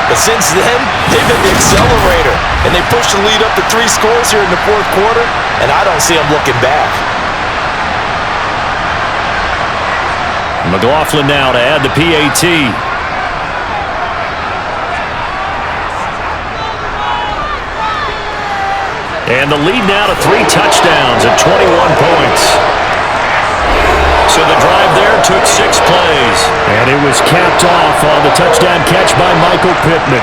But since then, they've been the accelerator. And they pushed the lead up to 3 scores here in the fourth quarter. And I don't see them looking back. McLaughlin now to add the PAT. And the lead now to 3 touchdowns at 21 points. So the drive there took 6 plays. And it was capped off on the touchdown catch by Michael Pittman.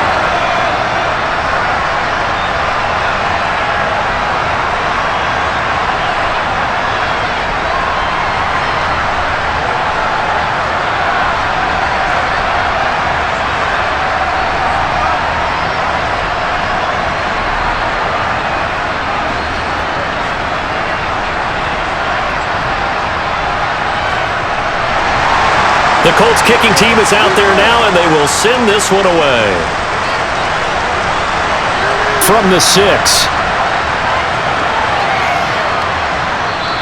The Colts kicking team is out there now, and they will send this one away. From the 6.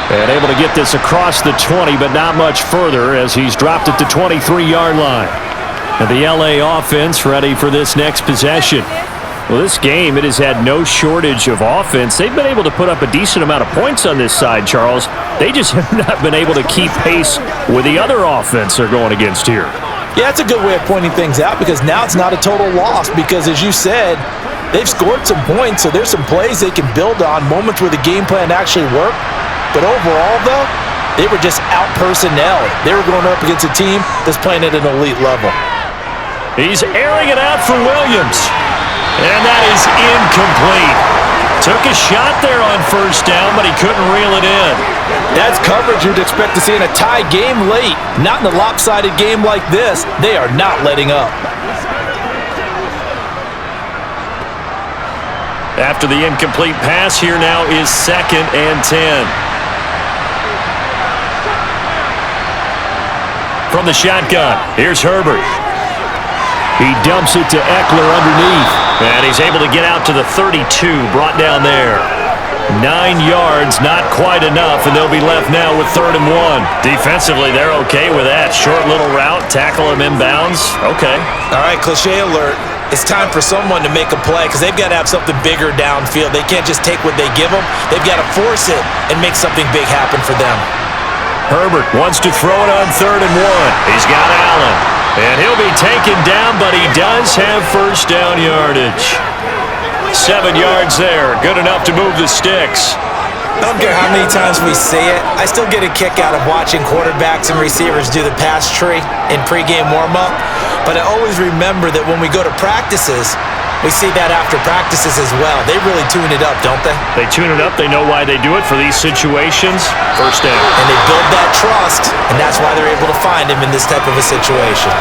And able to get this across the 20, but not much further as he's dropped at the 23-yard line. And the LA offense ready for this next possession. Well, this game, it has had no shortage of offense. They've been able to put up a decent amount of points on this side, Charles. They just have not been able to keep pace with the other offense they're going against here. Yeah, that's a good way of pointing things out because now it's not a total loss because, as you said, they've scored some points, so there's some plays they can build on, moments where the game plan actually worked. But overall, though, they were just out-personnelled. They were going up against a team that's playing at an elite level. He's airing it out for Williams. And that is incomplete. Took a shot there on first down, but he couldn't reel it in. That's coverage you'd expect to see in a tie game late. Not in a lopsided game like this. They are not letting up. After the incomplete pass, here now is 2nd and 10. From the shotgun, here's Herbert. He dumps it to Eckler underneath. And he's able to get out to the 32, brought down there. 9 yards, not quite enough, and they'll be left now with 3rd and 1. Defensively, they're okay with that. Short little route, tackle him inbounds. Okay. All right, cliche alert. It's time for someone to make a play because they've got to have something bigger downfield. They can't just take what they give them. They've got to force it and make something big happen for them. Herbert wants to throw it on 3rd and 1. He's got Allen. And he'll be taken down, but he does have first down yardage. 7 yards there, good enough to move the sticks. I don't care how many times we say it, I still get a kick out of watching quarterbacks and receivers do the pass tree in pregame warm-up. But I always remember that when we go to practices, we see that after practices as well. They really tune it up, don't they? They tune it up. They know why they do it for these situations. First down. And they build that trust, and that's why they're able to find him in this type of a situation.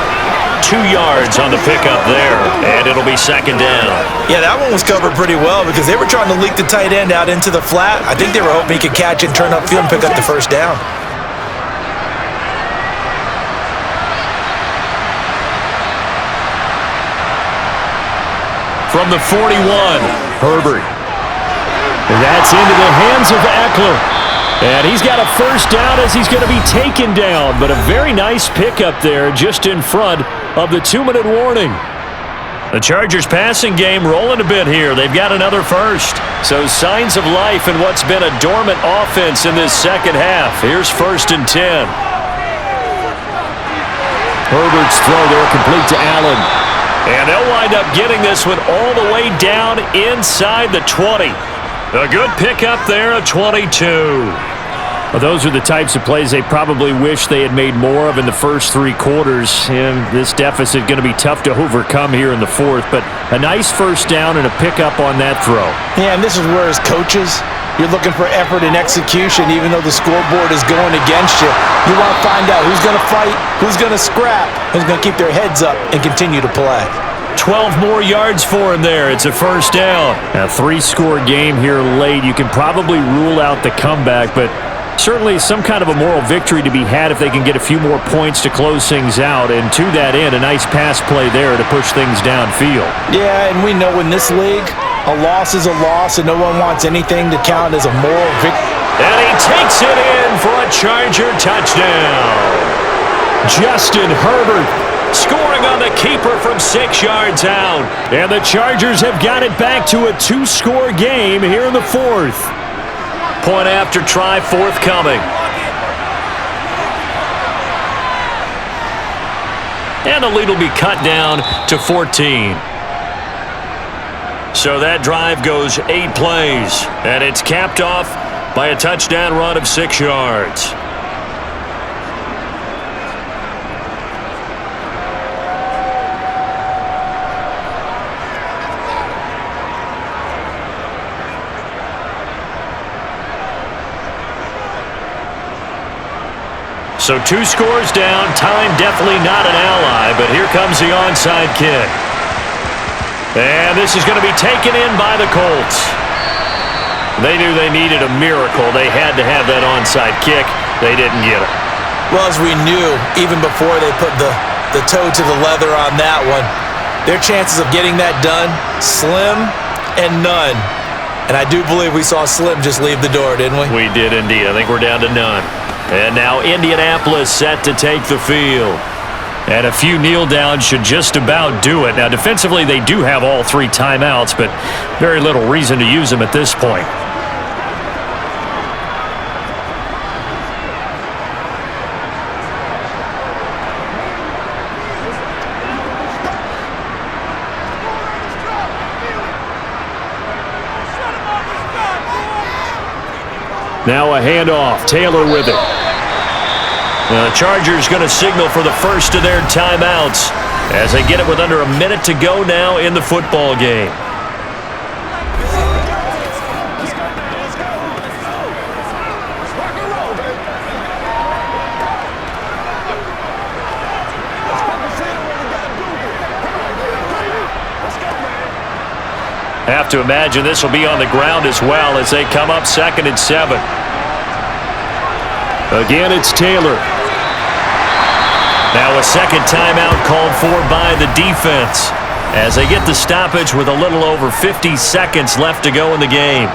2 yards on the pickup there, and it'll be 2nd down. Yeah, that one was covered pretty well because they were trying to leak the tight end out into the flat. I think they were hoping he could catch and turn upfield and pick up the first down. From the 41, Herbert. That's into the hands of Eckler. And he's got a first down as he's going to be taken down. But a very nice pickup there just in front of the 2-minute warning. the Chargers passing game rolling a bit here. They've got another first. So signs of life in what's been a dormant offense in this second half. Here's 1st and 10. Herbert's throw there complete to Allen. And they'll wind up getting this one all the way down inside the 20. A good pickup there at 22. Well, those are the types of plays they probably wish they had made more of in the first 3 quarters. And this deficit going to be tough to overcome here in the 4th. But a nice first down and a pickup on that throw. Yeah, and this is where as coaches, you're looking for effort and execution even though the scoreboard is going against you. You want to find out who's going to fight, who's going to scrap, who's going to keep their heads up and continue to play. 12 more yards for him there. It's a first down. A 3-score game here late. You can probably rule out the comeback, but certainly some kind of a moral victory to be had if they can get a few more points to close things out. And to that end, a nice pass play there to push things downfield. Yeah, and we know in this league, a loss is a loss, and no one wants anything to count as a moral victory. And he takes it in in for a Charger touchdown. Justin Herbert scoring on the keeper from 6 yards out. And the Chargers have got it back to a 2-score game here in the 4th. Point after try forthcoming. And the lead will be cut down to 14. So that drive goes 8 plays, and it's capped off by a touchdown run of 6 yards. So 2 scores down, time definitely not an ally, but here comes the onside kick. And this is going to be taken in by the Colts. They knew they needed a miracle. They had to have that onside kick. They didn't get it. Well, as we knew, even before they put the toe to the leather on that one, their chances of getting that done, slim and none. And I do believe we saw Slim just leave the door, didn't we? We did indeed. I think we're down to none. And now Indianapolis set to take the field. And a few kneel downs should just about do it. Now, defensively, they do have all 3 timeouts, but very little reason to use them at this point. Now a handoff. Taylor with it. Now the Chargers going to signal for the first of their timeouts as they get it with under a minute to go now in the football game. Have to imagine this will be on the ground as well as they come up 2nd and 7. Again, it's Taylor. Now a second timeout called for by the defense as they get the stoppage with a little over 50 seconds left to go in the game.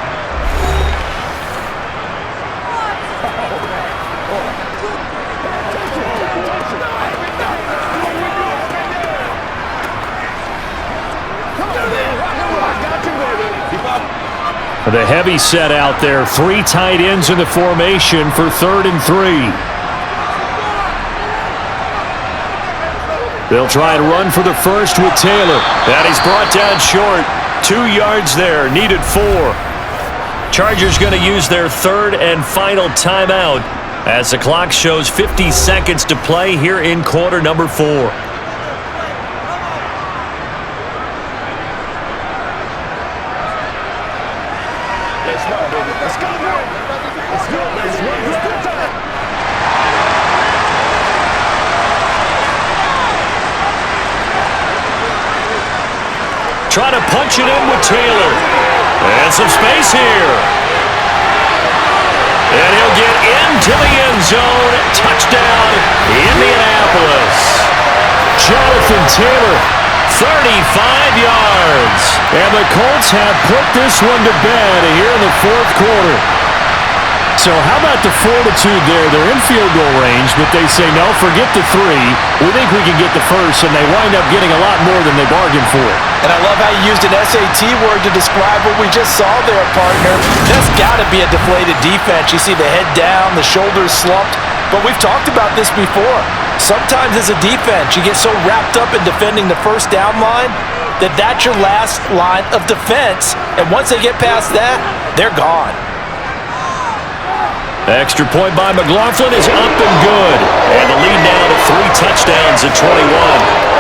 The heavy set out there. 3 tight ends in the formation for 3rd and 3. They'll try and run for the first with Taylor. And he's brought down short. 2 yards there. Needed 4. Chargers going to use their 3rd and final timeout as the clock shows 50 seconds to play here in quarter number 4. Try to punch it in with Taylor. And some space here. And he'll get into the end zone. Touchdown, Indianapolis. Jonathan Taylor, 35 yards. And the Colts have put this one to bed here in the 4th quarter. So how about the fortitude there? They're in field goal range, but they say, no, forget the 3. We think we can get the first, and they wind up getting a lot more than they bargained for. And I love how you used an SAT word to describe what we just saw there, partner. That's got to be a deflated defense. You see the head down, the shoulders slumped. But we've talked about this before. Sometimes as a defense, you get so wrapped up in defending the first down line that that's your last line of defense. And once they get past that, they're gone. Extra point by McLaughlin is up and good. And the lead now to 3 touchdowns at 21.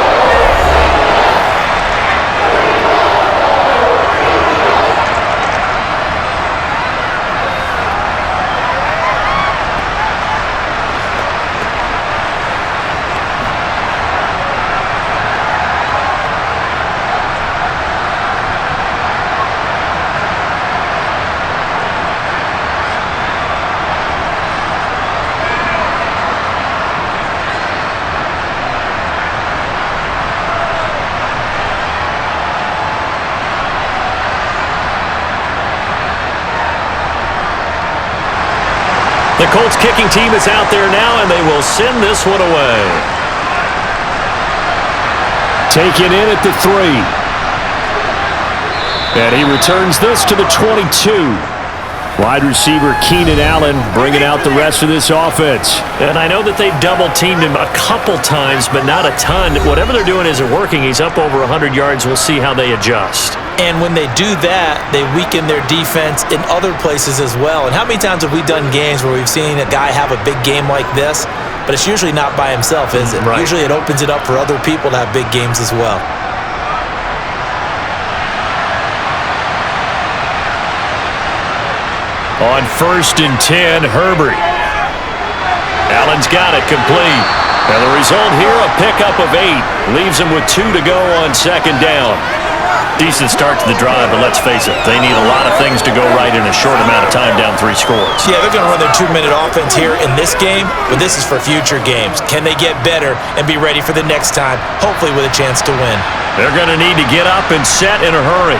The Colts kicking team is out there now, and they will send this one away. Taken in at the 3. And he returns this to the 22. Wide receiver Keenan Allen bringing out the rest of this offense. And I know that they've double-teamed him a couple times, but not a ton. Whatever they're doing isn't working. He's up over 100 yards. We'll see how they adjust. And when they do that, they weaken their defense in other places as well. And how many times have we done games where we've seen a guy have a big game like this, but it's usually not by himself, is it? Right. Usually it opens it up for other people to have big games as well. On 1st and 10, Herbert. Allen's got it complete. And the result here, a pickup of 8. Leaves him with 2 to go on 2nd down. Decent start to the drive, but let's face it, they need a lot of things to go right in a short amount of time down 3 scores. Yeah, they're going to run their 2-minute offense here in this game, but this is for future games. Can they get better and be ready for the next time, hopefully with a chance to win? They're going to need to get up and set in a hurry.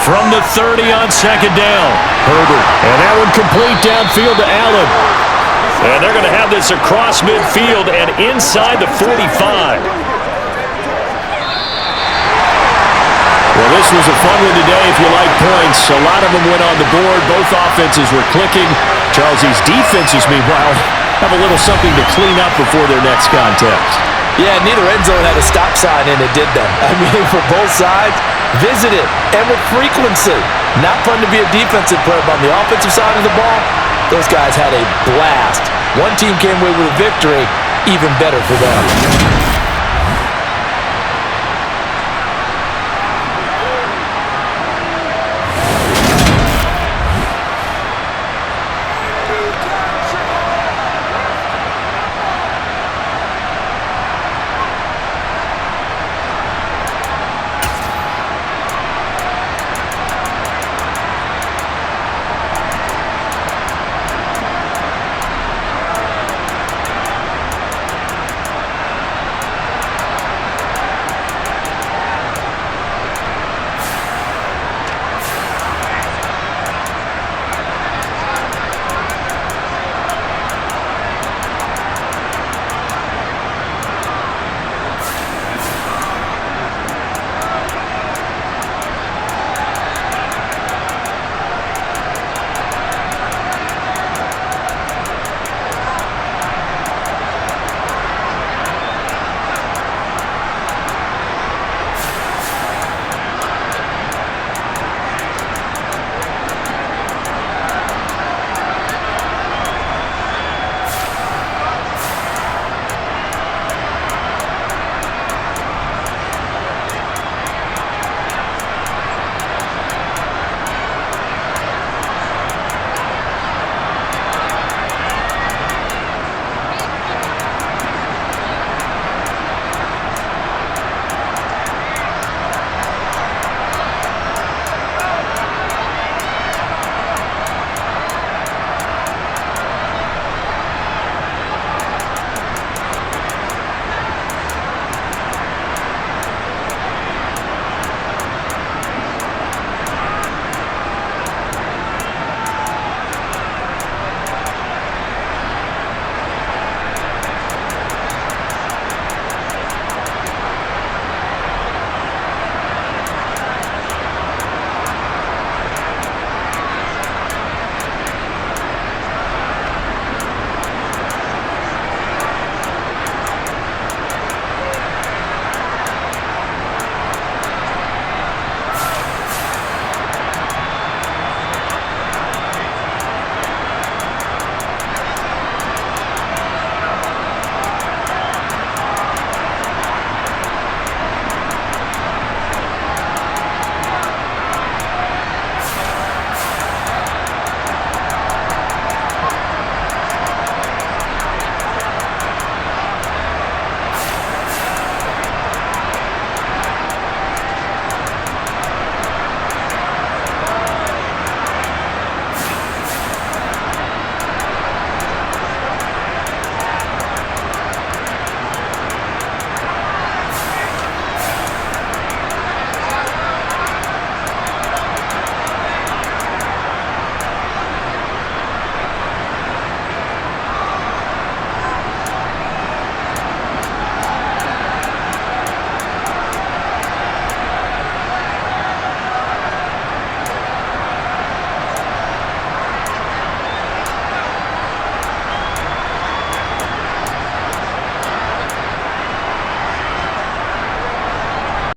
From the 30 on 2nd down, Herbert. And that one complete downfield to Allen. And they're going to have this across midfield and inside the 45. Well, this was a fun one today if you like points. A lot of them went on the board. Both offenses were clicking. Charles, these defenses, meanwhile, have a little something to clean up before their next contest. Yeah, neither end zone had a stop sign in it, did they? I mean, for both sides, visit it, and with frequency. Not fun to be a defensive player, but on the offensive side of the ball, those guys had a blast. One team came away with a victory, even better for them.